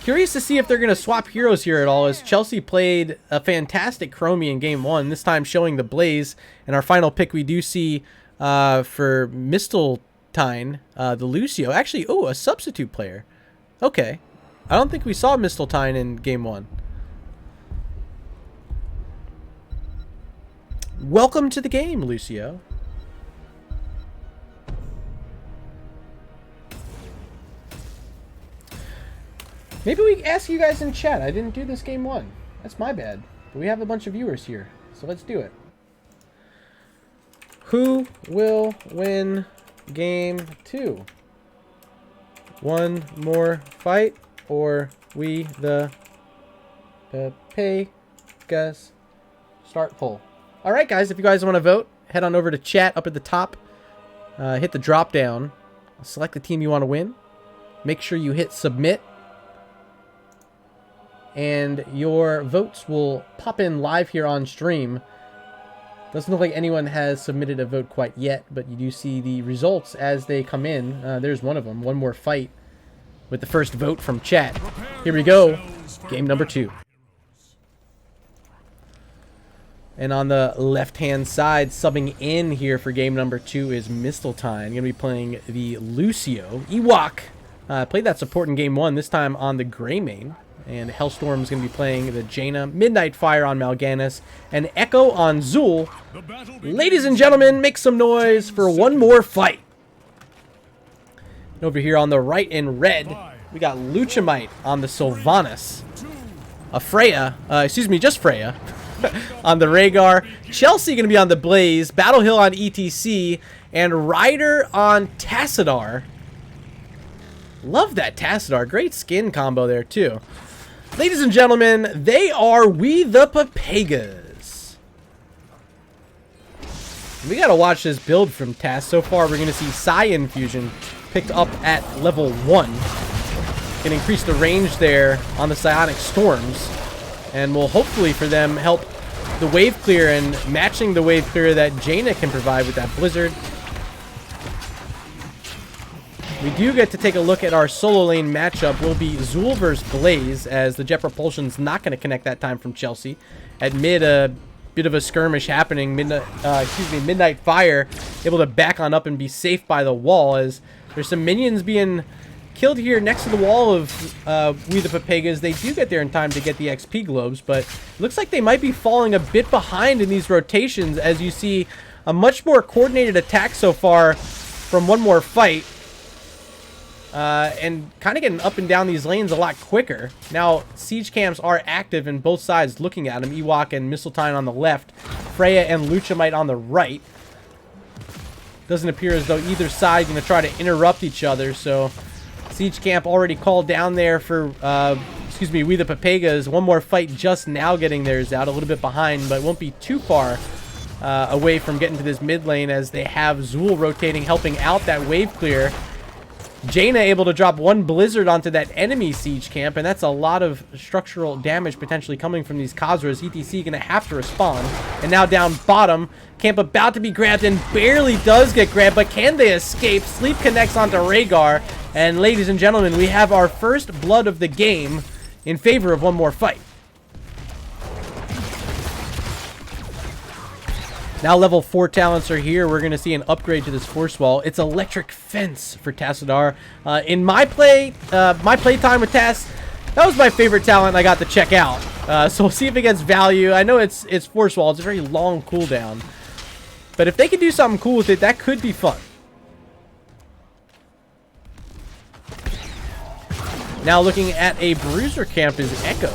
Curious to see if they're going to swap heroes here at all, as Chelsea played a fantastic Chromie in Game 1, this time showing the Blaze. And our final pick we do see for Misteltein, the Lucio. Actually, oh, a substitute player. Okay. I don't think we saw Misteltein in Game 1. Welcome to the game, Lucio. Maybe we ask you guys in chat. I didn't do this Game 1. That's my bad. But we have a bunch of viewers here, so let's do it. Who will win Game 2? One more fight, or we the Pepegas? Start poll. All right, guys, if you guys want to vote, head on over to chat up at the top. Hit the drop down. Select the team you want to win. Make sure you hit submit. And your votes will pop in live here on stream. Doesn't look like anyone has submitted a vote quite yet, but you do see the results as they come in. There's one of them. One more fight with the first vote from chat. Here we go. Game number 2. And on the left-hand side, subbing in here for game number 2 is Misteltein. Going to be playing the Lucio. Ewok played that support in game 1, this time on the Greymane. And Hellstorm's going to be playing the Jaina. Midnight Fire on Mal'Ganis. And Echo on Zul. Ladies and gentlemen, make some noise for one more fight. Over here on the right in red, we got Luchamite on the Sylvanas. Freya, excuse me, just Freya. On the Rhaegar. Chelsea going to be on the Blaze. Battle Hill on ETC. And Ryder on Tassadar. Love that Tassadar. Great skin combo there, too. Ladies and gentlemen, they are WeThePepegas. We got to watch this build from Tass. So far, we're going to see Cyan Fusion picked up at level 1. Can increase the range there on the Psionic Storms. And will hopefully for them help the wave clear and matching the wave clear that Jaina can provide with that Blizzard. We do get to take a look at our solo lane matchup. Will be Zul versus Blaze, as the Jet Propulsion's not going to connect that time from Chelsea. At mid, a bit of a skirmish happening. Midnight Fire able to back on up and be safe by the wall, as there's some minions being killed here next to the wall of WeThePepegas. They do get there in time to get the XP globes, but looks like they might be falling a bit behind in these rotations, as you see a much more coordinated attack so far from one more fight. And kind of getting up and down these lanes a lot quicker. Now, siege camps are active and both sides looking at them. Ewok and Misteltein on the left. Freya and Luchamite on the right. Doesn't appear as though either side going to try to interrupt each other, so Siege Camp already called down there for, WeThePepegas. One more fight just now getting theirs out, a little bit behind, but won't be too far away from getting to this mid lane as they have Zool rotating, helping out that wave clear. Jaina able to drop one blizzard onto that enemy Siege Camp, and that's a lot of structural damage potentially coming from these Khazras. ETC going to have to respond. And now down bottom, Camp about to be grabbed and barely does get grabbed, but can they escape? Sleep connects onto Rhaegar, and ladies and gentlemen, we have our first blood of the game in favor of one more fight. Now level 4 talents are here. We're going to see an upgrade to this force wall. It's Electric Fence for Tassadar. In my playtime with Tass, that was my favorite talent I got to check out. So we'll see if it gets value. I know it's force wall. It's a very long cooldown. But if they can do something cool with it, that could be fun. Now looking at a Bruiser Camp is Echo.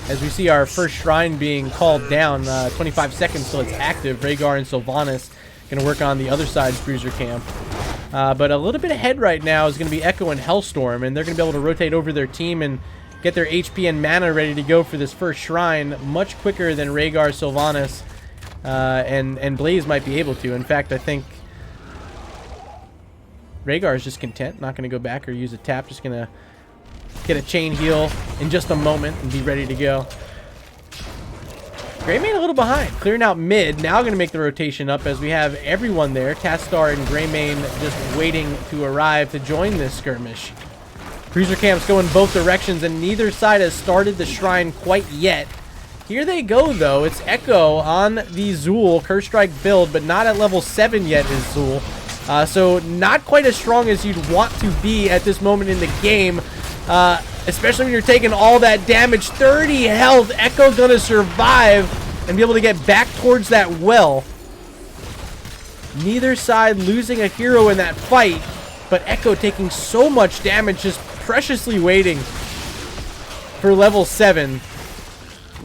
As we see our first shrine being called down, 25 seconds till it's active. Rhaegar and Sylvanas going to work on the other side's Bruiser Camp. But a little bit ahead right now is going to be Echo and Hellstorm, and they're going to be able to rotate over their team and get their HP and mana ready to go for this first shrine much quicker than Rhaegar, Sylvanas, and Blaze might be able to. In fact, I think Rhaegar is just content, not going to go back or use a tap, just going to get a chain heal in just a moment and be ready to go. Greymane a little behind, clearing out mid. Now going to make the rotation up as we have everyone there. Tassadar and Greymane just waiting to arrive to join this skirmish. Cruiser camps go in both directions, and neither side has started the shrine quite yet. Here they go, though. It's Echo on the Zool Curse Strike build, but not at level 7 yet is Zool. So not quite as strong as you'd want to be at this moment in the game. Especially when you're taking all that damage. 30 health. Echo gonna survive and be able to get back towards that well. Neither side losing a hero in that fight, but Echo taking so much damage, just preciously waiting for level 7.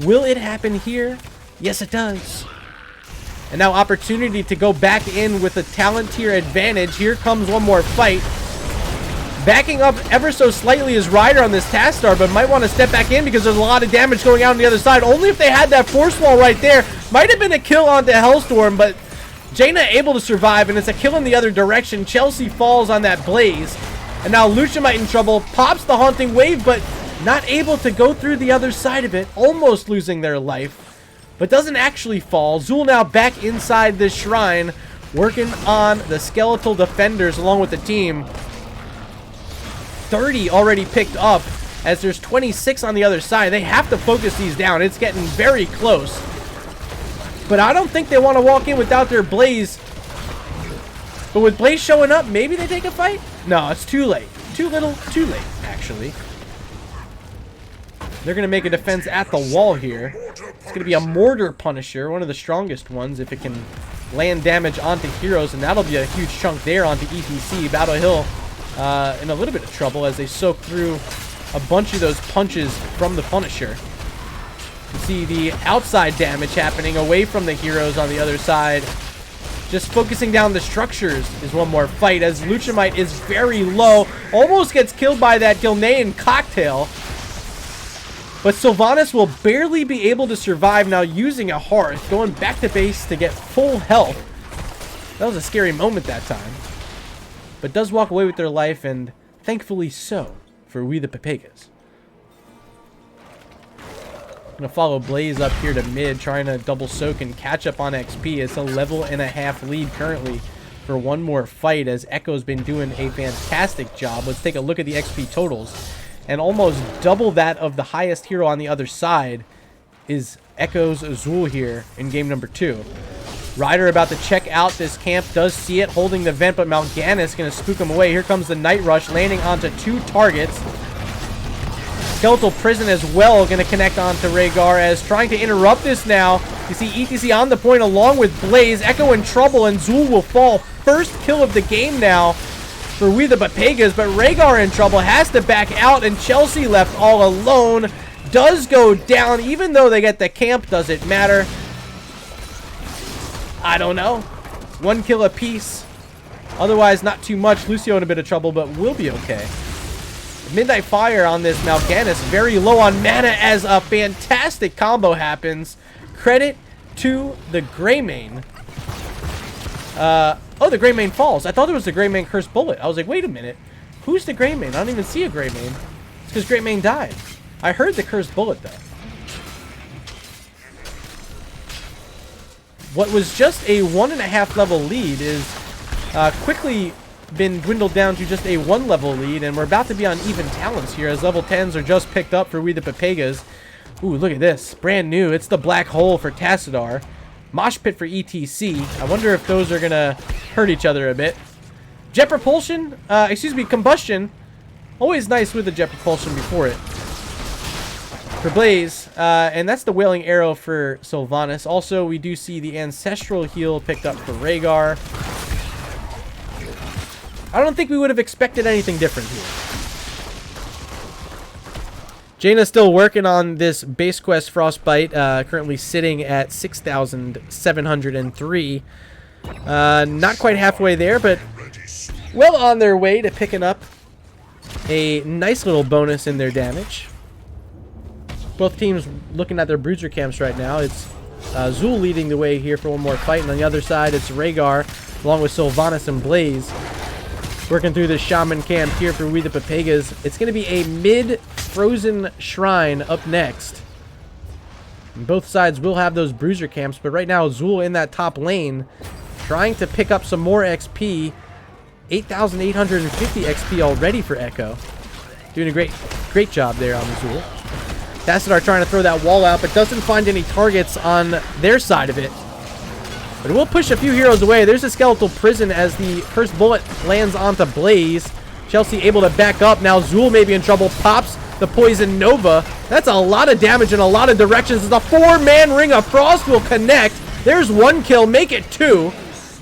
Will it happen here? Yes, it does. And now opportunity to go back in with a talent tier advantage. Here comes one more fight. Backing up ever so slightly is Ryder on this Tassadar, but might want to step back in because there's a lot of damage going out on the other side. Only if they had that force wall right there. Might have been a kill onto Hellstorm, but Jaina able to survive, and it's a kill in the other direction. Chelsea falls on that Blaze. And now Luchamite in trouble. Pops the Haunting Wave, but not able to go through the other side of it. Almost losing their life, but doesn't actually fall. Zool now back inside this shrine, working on the skeletal defenders along with the team. 30 already picked up as there's 26 on the other side. They have to focus these down. It's getting very close. But I don't think they want to walk in without their Blaze. But with Blaze showing up, maybe they take a fight? No, it's too late. Too little, too late, actually. They're going to make a defense at the wall here. It's going to be a Mortar Punisher, one of the strongest ones, if it can land damage onto heroes. And that'll be a huge chunk there onto ETC. Battle Hill in a little bit of trouble as they soak through a bunch of those punches from the Punisher. You see the outside damage happening away from the heroes on the other side. Just focusing down the structures is one more fight as Luchamite is very low. Almost gets killed by that Gilnean cocktail. But Sylvanas will barely be able to survive now using a Hearth. Going back to base to get full health. That was a scary moment that time. But does walk away with their life, and thankfully so for WeThePepegas. Gonna follow Blaze up here to mid, trying to double soak and catch up on XP. It's a level and a half lead currently for one more fight as Echo's been doing a fantastic job. Let's take a look at the XP totals. And almost double that of the highest hero on the other side is Echo's Zool here in game number 2. Ryder about to check out this camp, does see it, holding the vent, but Mal'Ganis going to spook him away. Here comes the Night Rush, landing onto 2 targets. Skeletal Prison as well, going to connect onto Rhaegar as trying to interrupt this now. You see ETC on the point along with Blaze. Echo in trouble, and Zool will fall. First kill of the game now for WeThePepegas, but Rhaegar in trouble, has to back out, and Chelsea left all alone. Does go down, even though they get the camp, doesn't matter. I don't know. 1 kill apiece. Otherwise, not too much. Lucio in a bit of trouble, but we'll be okay. Midnight Fire on this Mal'Ganis. Very low on mana as a fantastic combo happens. Credit to the Greymane. Oh, the Greymane falls. I thought it was the Greymane Cursed Bullet. I was like, wait a minute. Who's the Greymane? I don't even see a Greymane. It's because Greymane died. I heard the Cursed Bullet, though. What was just a 1.5 level lead is quickly been dwindled down to just a 1 level lead, and we're about to be on even talents here as level 10s are just picked up for WeThePepegas. Ooh, look at this. Brand new. It's the Black Hole for Tassadar. Mosh Pit for ETC. I wonder if those are going to hurt each other a bit. Jet Propulsion. Combustion. Always nice with the Jet Propulsion before it. For Blaze, and that's the Wailing Arrow for Sylvanas. Also, we do see the Ancestral Heal picked up for Rhaegar. I don't think we would have expected anything different here. Jaina's still working on this base quest Frostbite, currently sitting at 6,703. Not quite halfway there, but well on their way to picking up a nice little bonus in their damage. Both teams looking at their bruiser camps right now. It's Zul leading the way here for one more fight, and on the other side it's Rhaegar along with Sylvanas and Blaze working through the Shaman camp here for WeThePepegas. It's going to be a mid-frozen shrine up next. And both sides will have those bruiser camps, but right now Zul in that top lane trying to pick up some more XP. 8,850 XP already for Echo. Doing a great job there on Zul. Tassadar trying to throw that wall out, but doesn't find any targets on their side of it. But it will push a few heroes away. There's a Skeletal Prison as the first bullet lands onto Blaze. Chelsea able to back up. Now Zul may be in trouble. Pops the Poison Nova. That's a lot of damage in a lot of directions. As the 4-man Ring of Frost will connect. There's 1 kill. Make it 2.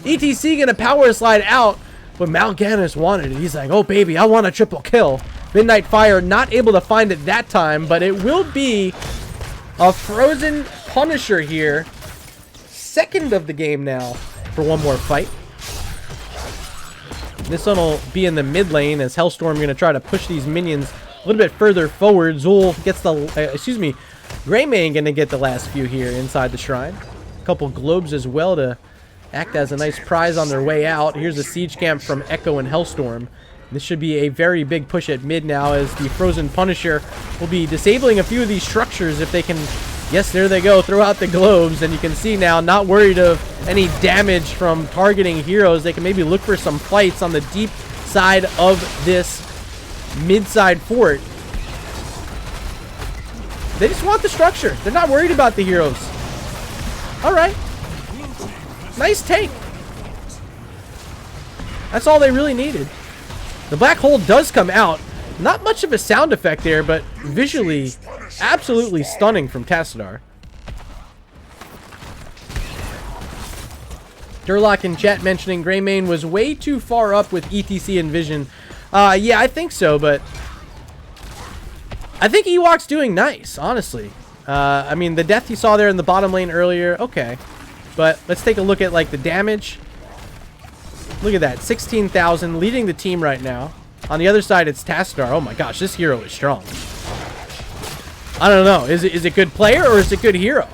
ETC gonna power slide out, but Mal'Ganis wanted it. He's like, oh baby, I want a triple kill. Midnight Fire not able to find it that time, but it will be a Frozen Punisher here. Second of the game now for one more fight. This one will be in the mid lane as Hellstorm going to try to push these minions a little bit further forward. Zul gets the, Greymane going to get the last few here inside the shrine. A couple globes as well to act as a nice prize on their way out. Here's a siege camp from Echo and Hellstorm. This should be a very big push at mid now as the Frozen Punisher will be disabling a few of these structures if they can. Yes, there they go. Throw out the globes, and you can see now, not worried of any damage from targeting heroes. They can maybe look for some fights on the deep side of this mid-side fort. They just want the structure. They're not worried about the heroes. All right. Nice take. That's all they really needed. The black hole does come out. Not much of a sound effect there, but visually absolutely stunning from Tassadar. Durlock in chat mentioning Greymane was way too far up with ETC and Vision. Yeah, I think so, but I think Ewok's doing nice, honestly. I mean, the death you saw there in the bottom lane earlier, okay. But let's take a look at, like, the damage. Look at that, 16,000, leading the team right now. On the other side, it's Tassadar. Oh my gosh, this hero is strong. I don't know. Is it good player or is it good hero?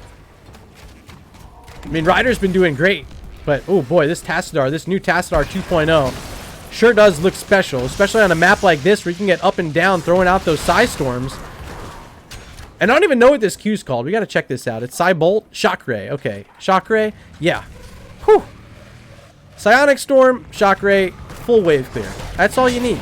I mean, Ryder's been doing great. But, oh boy, this Tassadar, this new Tassadar 2.0 sure does look special. Especially on a map like this where you can get up and down throwing out those Psy Storms. And I don't even know what this Q's called. We got to check this out. It's Psy Bolt, Shock Ray. Okay, Shock Ray. Yeah. Whew. Psionic Storm, Shock Ray, full wave clear. That's all you need.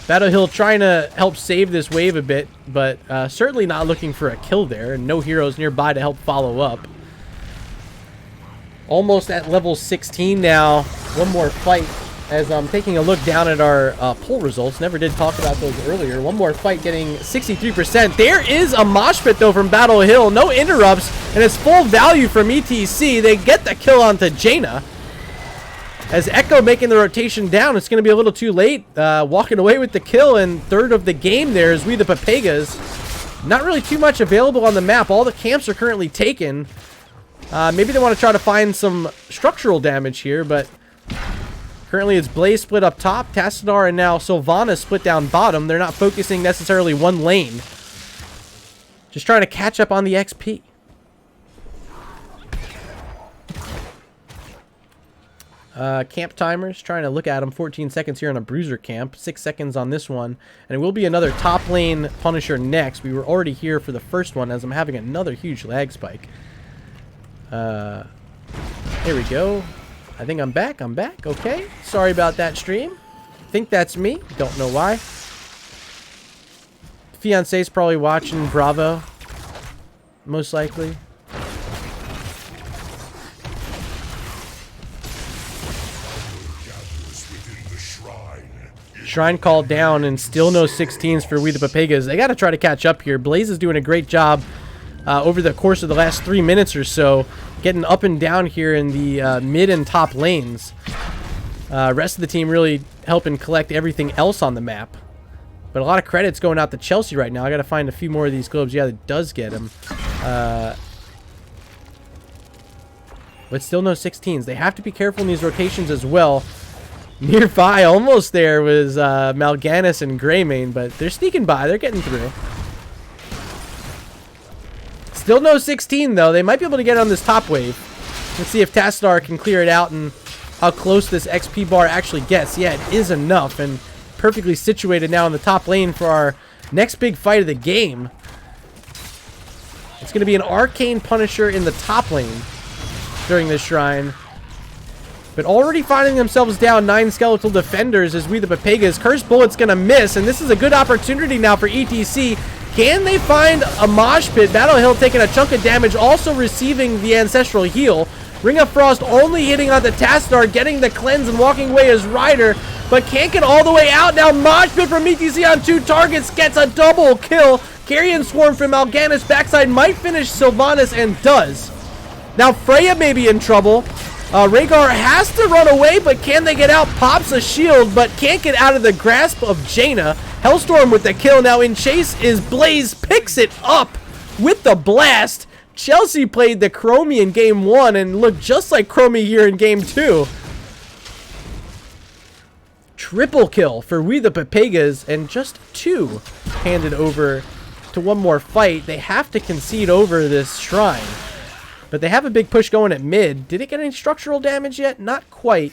Battle Hill trying to help save this wave a bit, but certainly not looking for a kill there, and no heroes nearby to help follow up. Almost at level 16 now. One more fight as I'm taking a look down at our poll results. Never did talk about those earlier. One more fight getting 63%. There is a mosh pit, though, from Battle Hill. No interrupts, and it's full value from ETC. They get the kill onto Jaina. As Echo making the rotation down, it's going to be a little too late. Walking away with the kill, and third of the game there is WeThePepegas. Not really too much available on the map. All the camps are currently taken. Maybe they want to try to find some structural damage here, but currently it's Blaze split up top, Tassadar and now Sylvanas split down bottom. They're not focusing necessarily one lane. Just trying to catch up on the XP. Camp timers, trying to look at them. 14 seconds here on a bruiser camp, 6 seconds on this one, and it will be another top lane Punisher next. We were already here for the first one as I'm having another huge lag spike. Here we go. I think I'm back. Okay, sorry about that, stream. Think that's me, don't know why. Fiance's probably watching Bravo, most likely. Shrine called down and still no 16s for WeThePepegas. They got to try to catch up here. Blaze is doing a great job over the course of the last 3 minutes or so, getting up and down here in the mid and top lanes. Rest of the team really helping collect everything else on the map. But a lot of credits going out to Chelsea right now. I got to find a few more of these globes. Yeah, it does get them. But still no 16s. They have to be careful in these rotations as well. Nearby, almost there, was Mal'Ganis and Greymane, but they're sneaking by. They're getting through. Still no 16, though. They might be able to get on this top wave. Let's see if Tassadar can clear it out and how close this XP bar actually gets. Yeah, it is enough, and perfectly situated now in the top lane for our next big fight of the game. It's going to be an Arcane Punisher in the top lane during this shrine. But already finding themselves down 9 skeletal defenders as WeThePepegas. Cursed Bullet's going to miss, and this is a good opportunity now for ETC. Can they find a mosh pit? Battle Hill taking a chunk of damage, also receiving the Ancestral Heal. Ring of Frost only hitting on the Tassadar, getting the cleanse and walking away as Ryder, but can't get all the way out. Now mosh pit from ETC on 2 targets, gets a double kill. Carrion Swarm from Mal'Ganis backside might finish Sylvanas and does. Now Freya may be in trouble. Rhaegar has to run away, but can they get out? Pops a shield, but can't get out of the grasp of Jaina. Hellstorm with the kill. Now in chase is Blaze, picks it up with the blast. Chelsea played the Chromie in game 1 and looked just like Chromie here in game 2. Triple kill for WeThePepegas, and just 2 handed over to one more fight. They have to concede over this shrine. But they have a big push going at mid. Did it get any structural damage yet? Not quite.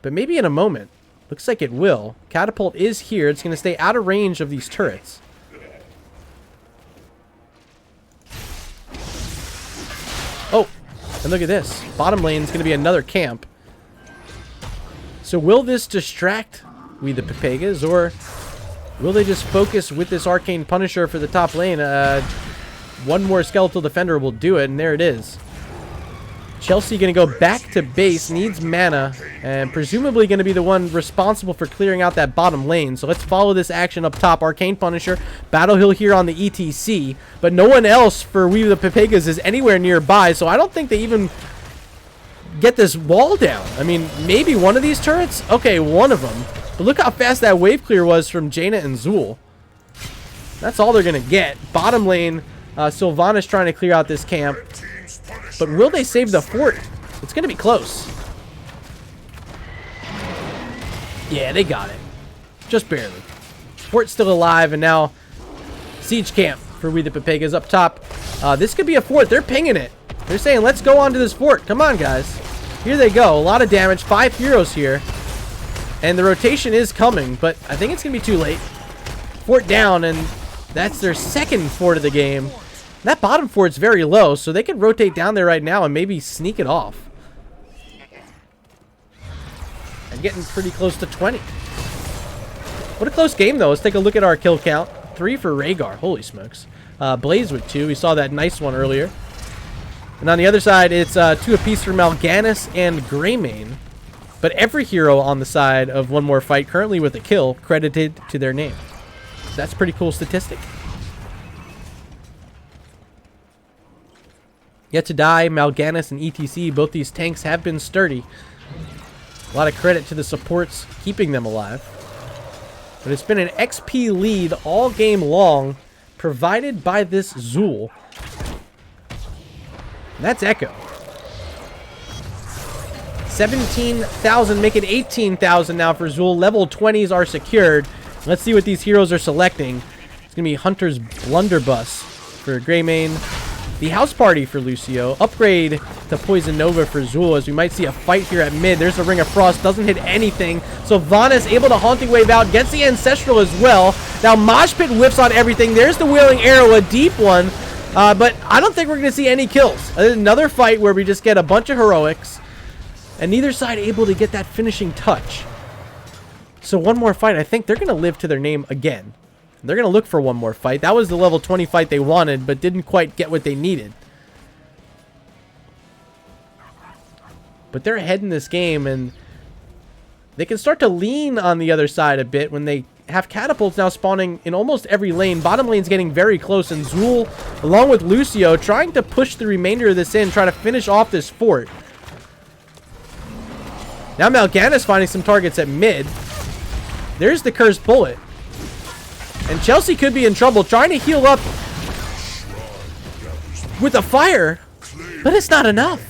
But maybe in a moment. Looks like it will. Catapult is here. It's going to stay out of range of these turrets. Oh, and look at this. Bottom lane is going to be another camp. So will this distract WeThePepegas, or will they just focus with this Arcane Punisher for the top lane? One more skeletal defender will do it, and there it is. Chelsea going to go back to base, needs mana, and presumably going to be the one responsible for clearing out that bottom lane. So let's follow this action up top. Arcane Punisher, Battle Hill here on the ETC, but no one else for WeThePepegas is anywhere nearby, so I don't think they even get this wall down. I mean, maybe one of these turrets? Okay, one of them. But look how fast that wave clear was from Jaina and Zul. That's all they're going to get. Bottom lane, Sylvanas trying to clear out this camp. But will they save the fort? It's going to be close. Yeah, they got it. Just barely. Fort's still alive, and now siege camp for WeThePepegas up top. This could be a fort. They're pinging it. They're saying, let's go onto this fort. Come on, guys. Here they go. A lot of damage. 5 heroes here. And the rotation is coming, but I think it's going to be too late. Fort down, and that's their second fort of the game. That bottom fort's very low, so they could rotate down there right now and maybe sneak it off. And getting pretty close to 20. What a close game, though. Let's take a look at our kill count. 3 for Rhaegar. Holy smokes. Blaze with 2. We saw that nice one earlier. And on the other side, it's 2 apiece for Mal'Ganis and Greymane. But every hero on the side of one more fight currently with a kill credited to their name. So that's a pretty cool statistic. Yet to die, Mal'Ganis and ETC, both these tanks have been sturdy. A lot of credit to the supports keeping them alive. But it's been an XP lead all game long, provided by this Zool. And that's Echo. 17,000, make it 18,000 now for Zool. Level 20s are secured. Let's see what these heroes are selecting. It's going to be Hunter's Blunderbuss for Greymane. The House Party for Lucio. Upgrade to Poison Nova for Zool, as we might see a fight here at mid. There's the Ring of Frost. Doesn't hit anything. So Vanis able to Haunting Wave out. Gets the Ancestral as well. Now Mosh Pit whips on everything. There's the Wailing Arrow, a deep one. But I don't think we're going to see any kills. Another fight where we just get a bunch of heroics. And neither side able to get that finishing touch. So one more fight. I think they're going to live to their name again. They're going to look for one more fight. That was the level 20 fight they wanted, but didn't quite get what they needed. But they're ahead in this game, and they can start to lean on the other side a bit when they have catapults now spawning in almost every lane. Bottom lane's getting very close, and Zool, along with Lucio, trying to push the remainder of this in, try to finish off this fort. Now Mal'Ganis finding some targets at mid. There's the Cursed Bullet. And Chelsea could be in trouble, trying to heal up with a fire, but it's not enough.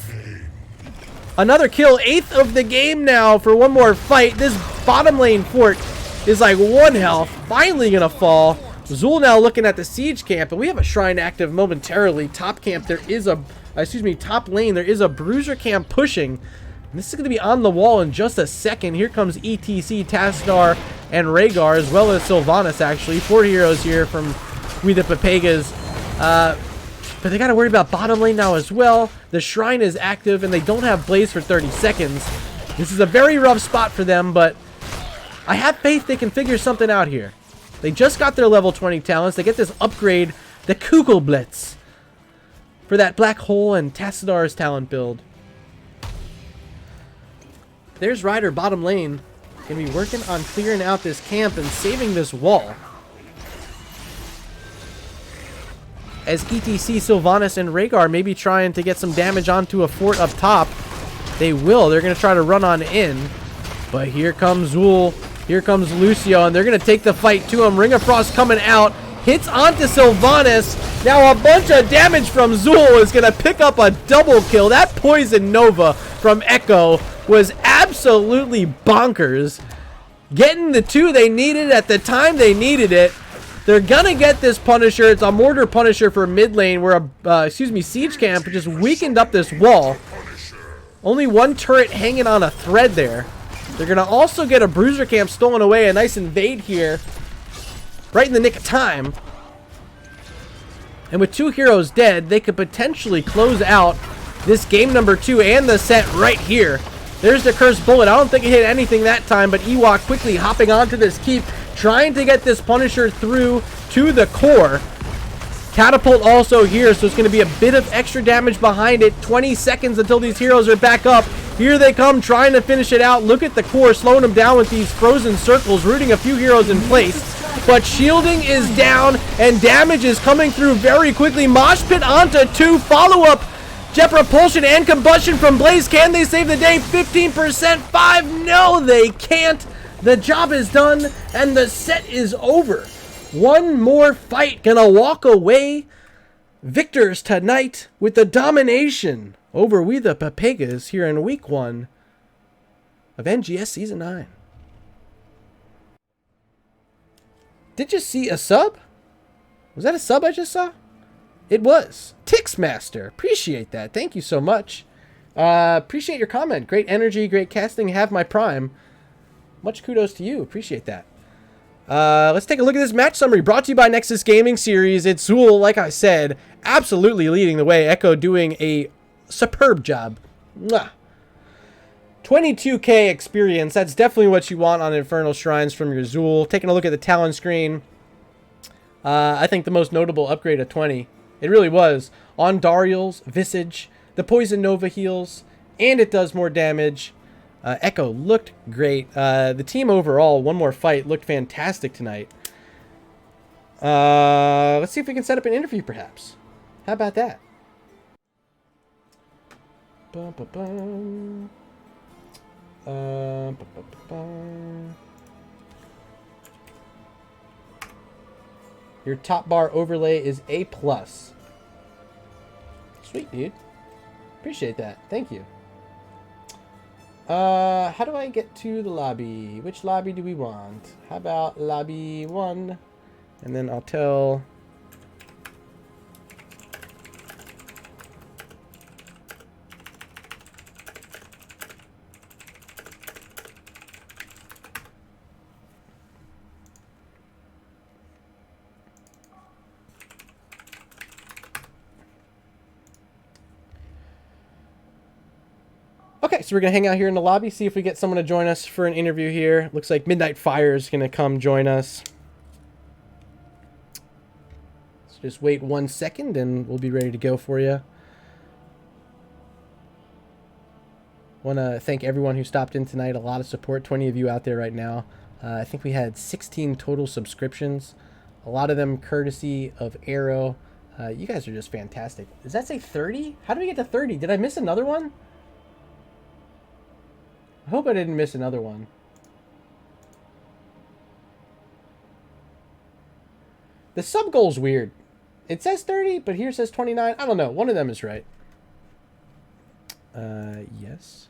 Another kill, 8th of the game now for one more fight. This bottom lane fort is like 1 health, finally gonna fall. Zool now looking at the siege camp, and we have a shrine active momentarily. Top camp, there is a, top lane, there is a bruiser camp pushing. And this is going to be on the wall in just a second. Here comes ETC, Tassadar, and Rhaegar, as well as Sylvanas, actually. 4 heroes here from WeThePepegas. But they got to worry about bottom lane now as well. The shrine is active, and they don't have Blaze for 30 seconds. This is a very rough spot for them, but I have faith they can figure something out here. They just got their level 20 talents. They get this upgrade, the Kugelblitz, for that Black Hole and Tassadar's talent build. There's Ryder bottom lane. Gonna be working on clearing out this camp and saving this wall. As ETC, Sylvanas, and Rhaegar may be trying to get some damage onto a fort up top. They will. They're gonna try to run on in. But here comes Zool. Here comes Lucio, and they're gonna take the fight to him. Ring of Frost coming out. Hits onto Sylvanas. Now a bunch of damage from Zool is gonna pick up a double kill. That Poison Nova from Echo was absolutely bonkers. Getting the 2 they needed at the time they needed it. They're gonna get this Punisher. It's a Mortar Punisher for mid lane where a, Siege Camp just weakened up this wall. Only 1 turret hanging on a thread there. They're gonna also get a Bruiser Camp stolen away. A nice invade here. Right in the nick of time. And with 2 heroes dead, they could potentially close out this game number 2 and the set right here. There's the Cursed Bullet. I don't think it hit anything that time, but Ewok quickly hopping onto this keep, trying to get this Punisher through to the core. Catapult also here, so it's going to be a bit of extra damage behind it. 20 seconds until these heroes are back up. Here they come, trying to finish it out. Look at the core, slowing them down with these frozen circles, rooting a few heroes in place. But shielding is down, and damage is coming through very quickly. Mosh Pit onto 2, follow-up. Jet Propulsion and Combustion from Blaze. Can they save the day? 15%, 5. No, they can't. The job is done, and the set is over. One more fight. Gonna walk away victors tonight with the domination over WeThePepegas here in week 1 of NGS Season 9. Did you see a sub? Was that a sub I just saw? It was. Tixmaster. Appreciate that. Thank you so much. Appreciate your comment. Great energy, great casting. Have my prime. Much kudos to you. Appreciate that. Let's take a look at this match summary brought to you by Nexus Gaming Series. It's Zool, like I said, absolutely leading the way. Echo doing a superb job. Mwah. 22k experience. That's definitely what you want on Infernal Shrines from your Zool. Taking a look at the talent screen. I think the most notable upgrade of 20. It really was. On Dariel's Visage, the Poison Nova heals, and it does more damage. Echo looked great. The team overall, one more fight, looked fantastic tonight. Let's see if we can set up an interview, perhaps. How about that? Your top bar overlay is A+. Sweet, dude. Appreciate that. Thank you. How do I get to the lobby? Which lobby do we want? How about lobby 1? And then I'll tell... Okay, so we're going to hang out here in the lobby, see if we get someone to join us for an interview here. Looks like Midnight Fire is going to come join us. So just wait 1 second and we'll be ready to go for you. Want to thank everyone who stopped in tonight. A lot of support, 20 of you out there right now. I think we had 16 total subscriptions. A lot of them courtesy of AERO. You guys are just fantastic. Does that say 30? How did we get to 30? Did I miss another one? I hope I didn't miss another one. The sub goal's weird. It says 30, but here it says 29. I don't know. One of them is right. Yes.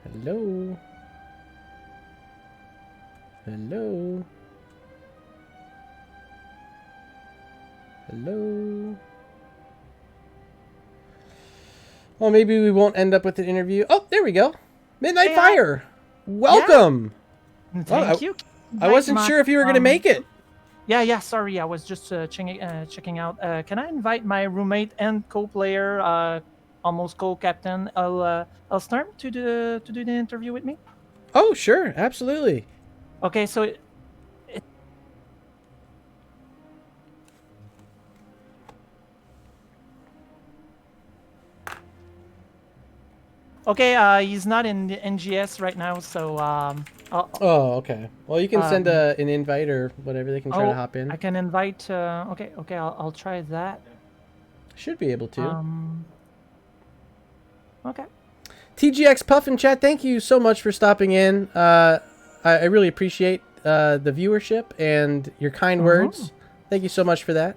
Hello. Hello. Hello. Well, maybe we won't end up with an interview. Oh, there we go. Midnight Fire. Welcome. Yeah. Thank you. I wasn't sure if you were going to make it. Yeah. Sorry, I was just checking out. Can I invite my roommate and co-player, almost co-captain, Elstorm, to do the interview with me? Oh, sure, absolutely. Okay, so. Okay, he's not in the NGS right now, so oh, okay. Well, you can send an invite or whatever. They can try to hop in. I can invite. Okay, I'll try that. Should be able to. Okay. TGX Puff in chat, thank you so much for stopping in. I really appreciate the viewership and your kind words. Thank you so much for that.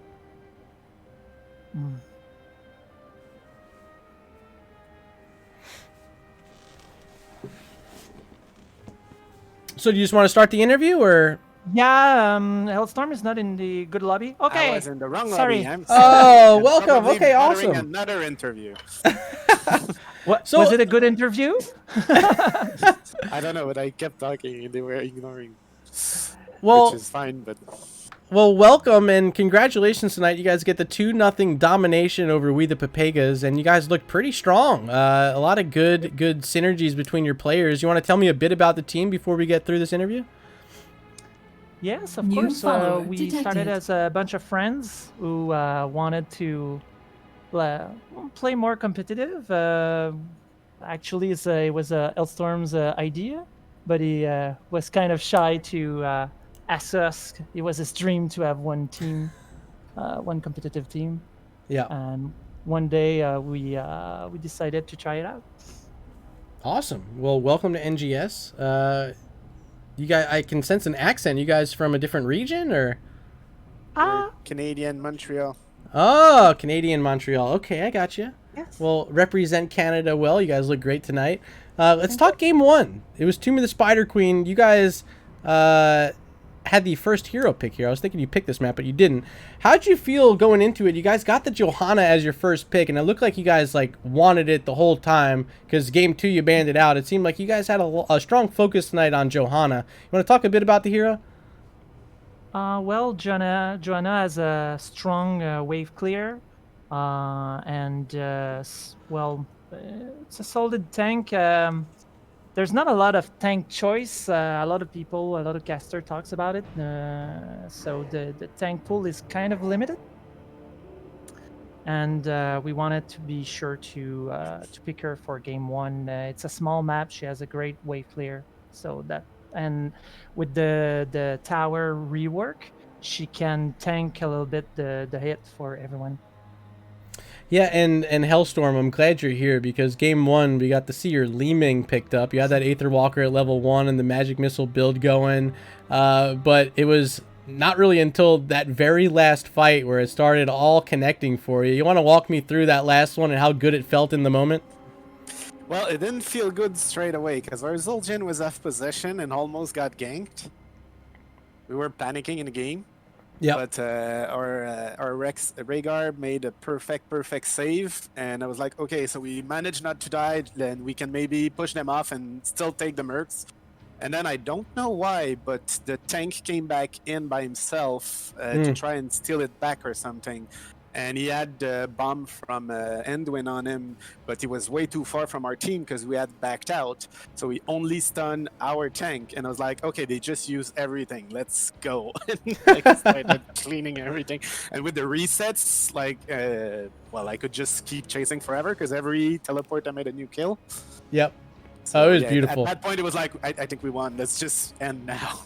So do you just want to start the interview, or? Yeah, Hellstorm is not in the good lobby. Okay. I was in the wrong Sorry. lobby. I'm Oh, sorry. welcome. Probably Okay, monitoring awesome. Another interview. What? So- Was it a good interview? I don't know, but I kept talking and they were ignoring. Well, which is fine, but well, welcome and congratulations tonight. You guys get the 2-0 domination over WeThePepegas, and you guys look pretty strong. A lot of good synergies between your players. You want to tell me a bit about the team before we get through this interview? Yes, of New course. follower We detected. started as a bunch of friends who wanted to play more competitive. Actually, it was Elstorm's idea, but he was kind of shy to ask us. It was his dream to have one team, one competitive team. Yeah. And one day we decided to try it out. Awesome. Well, welcome to NGS. You guys, I can sense an accent. You guys from a different region, or? Canadian, Montreal. Oh, Canadian Montreal. Okay, I got you. Yes. Well, represent Canada well. You guys look great tonight. Let's talk game one. It was Tomb of the Spider Queen. You guys had the first hero pick here. I was thinking you picked this map, but you didn't. How'd you feel going into it? You guys got the Johanna as your first pick, and it looked like you guys like wanted it the whole time because game two you banned it out. It seemed like you guys had a strong focus tonight on Johanna. You want to talk a bit about the hero? Well, Joanna has a strong wave clear, and well, it's a solid tank. there's not a lot of tank choice. A lot of people, a lot of caster talks about it. So the tank pool is kind of limited, and we wanted to be sure to pick her for game one. It's a small map. She has a great wave clear, so that, and with the tower rework, she can tank a little bit the hit for everyone. Yeah, and Hellstorm, I'm glad you're here because game one we got to see your Leeming picked up. You had that Aether Walker at level 1 and the Magic Missile build going, but it was not really until that very last fight where it started all connecting for you. You want to walk me through that last one and how good it felt in the moment? Well, it didn't feel good straight away because our Zul'jin was off position and almost got ganked. We were panicking in the game. Yeah. But our Rhaegar made a perfect save, and I was like, okay, so we managed not to die, then we can maybe push them off and still take the mercs. And then I don't know why, but the tank came back in by himself to try and steal it back or something. And he had the bomb from Endwin on him, but he was way too far from our team because we had backed out. So he only stunned our tank. And I was like, okay, they just use everything. Let's go. And I started cleaning everything. And with the resets, like, well, I could just keep chasing forever because every teleport I made a new kill. Yep. So, it was beautiful. At that point, it was like, I think we won. Let's just end now.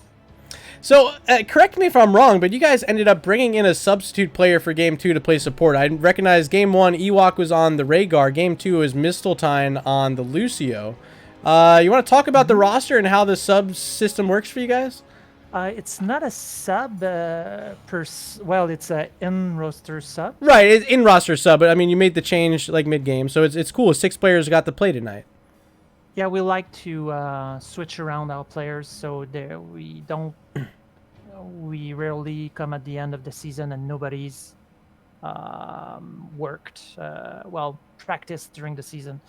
So, correct me if I'm wrong, but you guys ended up bringing in a substitute player for Game 2 to play support. I recognize Game 1, Ewok was on the Rhaegar. Game 2 was Mistletoe on the Lucio. You want to talk about the roster and how the sub system works for you guys? It's not a sub well, it's a in-roster sub. Right, it's in-roster sub, but I mean, you made the change like mid-game, so it's cool. 6 players got to play tonight. Yeah, we like to switch around our players so there we don't. We rarely come at the end of the season and nobody's worked, practiced during the season.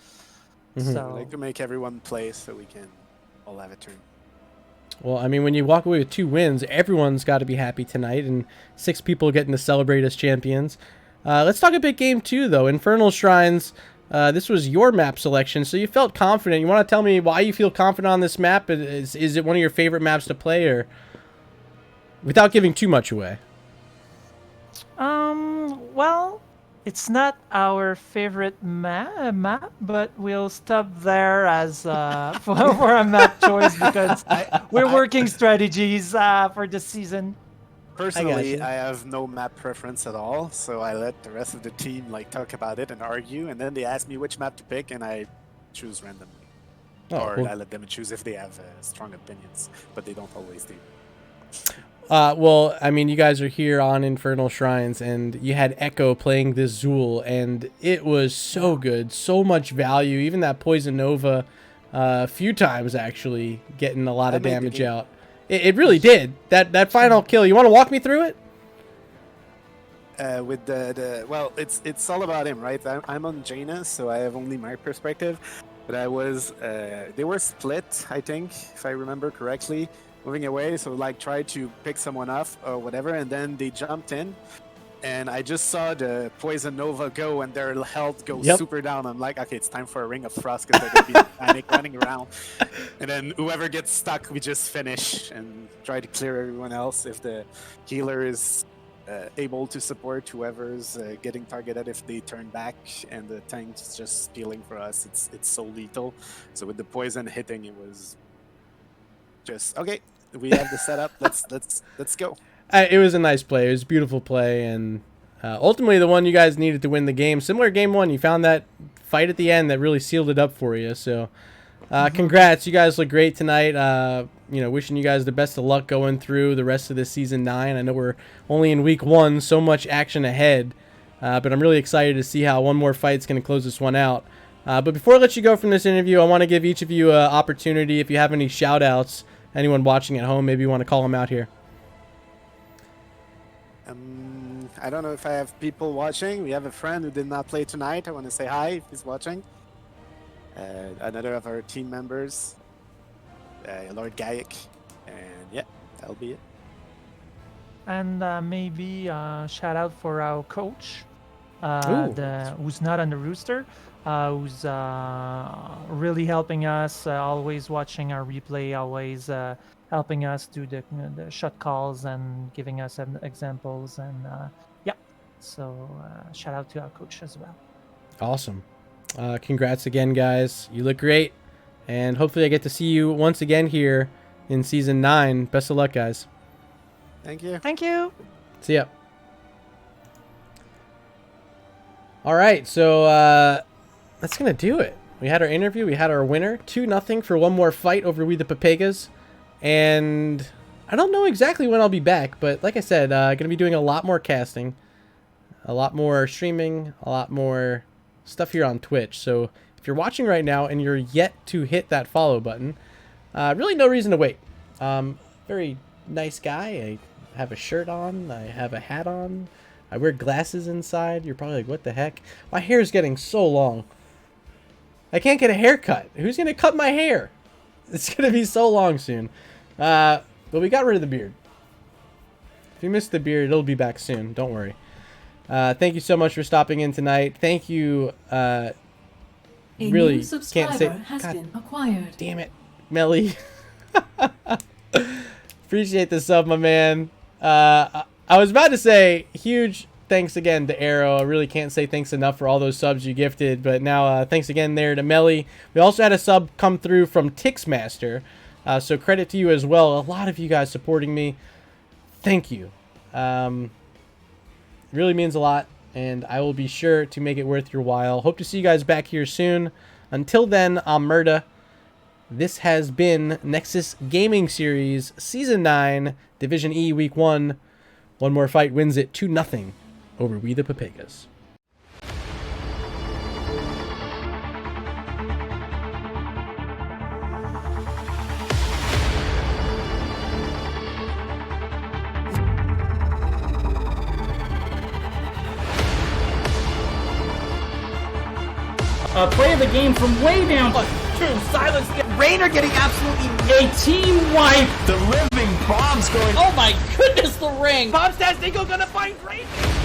So I like to make everyone play so we can all have a turn. Well, I mean, when you walk away with 2 wins, everyone's got to be happy tonight, and 6 people getting to celebrate as champions. Let's talk a bit Game 2, though. Infernal Shrines. This was your map selection, so you felt confident. You want to tell me why you feel confident on this map? Is it one of your favorite maps to play, or without giving too much away? Well, it's not our favorite map, but we'll stop there as for a map choice because we're working strategies for the season. Personally, I have no map preference at all, so I let the rest of the team like talk about it and argue, and then they ask me which map to pick, and I choose randomly. Or I let them choose if they have strong opinions, but they don't always do. Well, I mean, you guys are here on Infernal Shrines, and you had Echo playing this Zool, and it was so good, so much value. Even that Poison Nova, a few times actually, getting a lot of damage out. It really did. That final kill. You want to walk me through it? With well, it's all about him, right? I'm on Jaina, so I have only my perspective. But I was, they were split, I think, if I remember correctly, moving away. So like try to pick someone off or whatever, and then they jumped in, and I just saw the Poison Nova go and their health go super down. I'm like, okay, it's time for a Ring of Frost because they're gonna be panic running around. And then whoever gets stuck, we just finish and try to clear everyone else. If the healer is able to support whoever's getting targeted, if they turn back, and the tank's just stealing for us, it's so lethal. So with the poison hitting, it was just okay. We have the setup. Let's go. It was a nice play. It was a beautiful play, and ultimately the one you guys needed to win the game. Similar Game 1, you found that fight at the end that really sealed it up for you. So congrats. You guys look great tonight. Wishing you guys the best of luck going through the rest of this Season 9. I know we're only in Week 1, so much action ahead, but I'm really excited to see how one more fight's going to close this one out. But before I let you go from this interview, I want to give each of you an opportunity. If you have any shout-outs, anyone watching at home, maybe you want to call them out here. I don't know if I have people watching. We have a friend who did not play tonight. I want to say hi if he's watching. Another of our team members, Lord Gayak. And yeah, that'll be it. And maybe shout out for our coach, who's not on the rooster. who's really helping us, always watching our replay, always helping us do the shot calls and giving us examples. And yeah, so shout out to our coach as well. Awesome. Congrats again, guys. You look great. And hopefully I get to see you once again here in Season 9. Best of luck, guys. Thank you. Thank you. See ya. All right, so that's going to do it. We had our interview. We had our winner. 2-0 for one more fight over WeThePepegas. And I don't know exactly when I'll be back, but like I said, going to be doing a lot more casting, a lot more streaming, a lot more stuff here on Twitch. So if you're watching right now and you're yet to hit that follow button, really no reason to wait. Very nice guy. I have a shirt on. I have a hat on. I wear glasses inside. You're probably like, what the heck? My hair is getting so long. I can't get a haircut. Who's going to cut my hair? It's going to be so long soon. But we got rid of the beard. If you missed the beard, it'll be back soon. Don't worry. Thank you so much for stopping in tonight. Thank you. A Really new can't say. subscriber has God been acquired. damn it, Melly. Appreciate the sub, my man. I was about to say huge thanks again to AERO. I really can't say thanks enough for all those subs you gifted. But now thanks again there to Melly. We also had a sub come through from Tixmaster. So credit to you as well. A lot of you guys supporting me. Thank you. It really means a lot. And I will be sure to make it worth your while. Hope to see you guys back here soon. Until then, I'm Murda. This has been Nexus Gaming Series Season 9, Division E Week 1. One more fight wins it 2-0 over WeThePepegas. Play the game from way down. True, silence. Rainer getting absolutely A team wipe. The living bombs going. Oh my goodness, the ring! Bomb Stats, they go gonna find Rainer!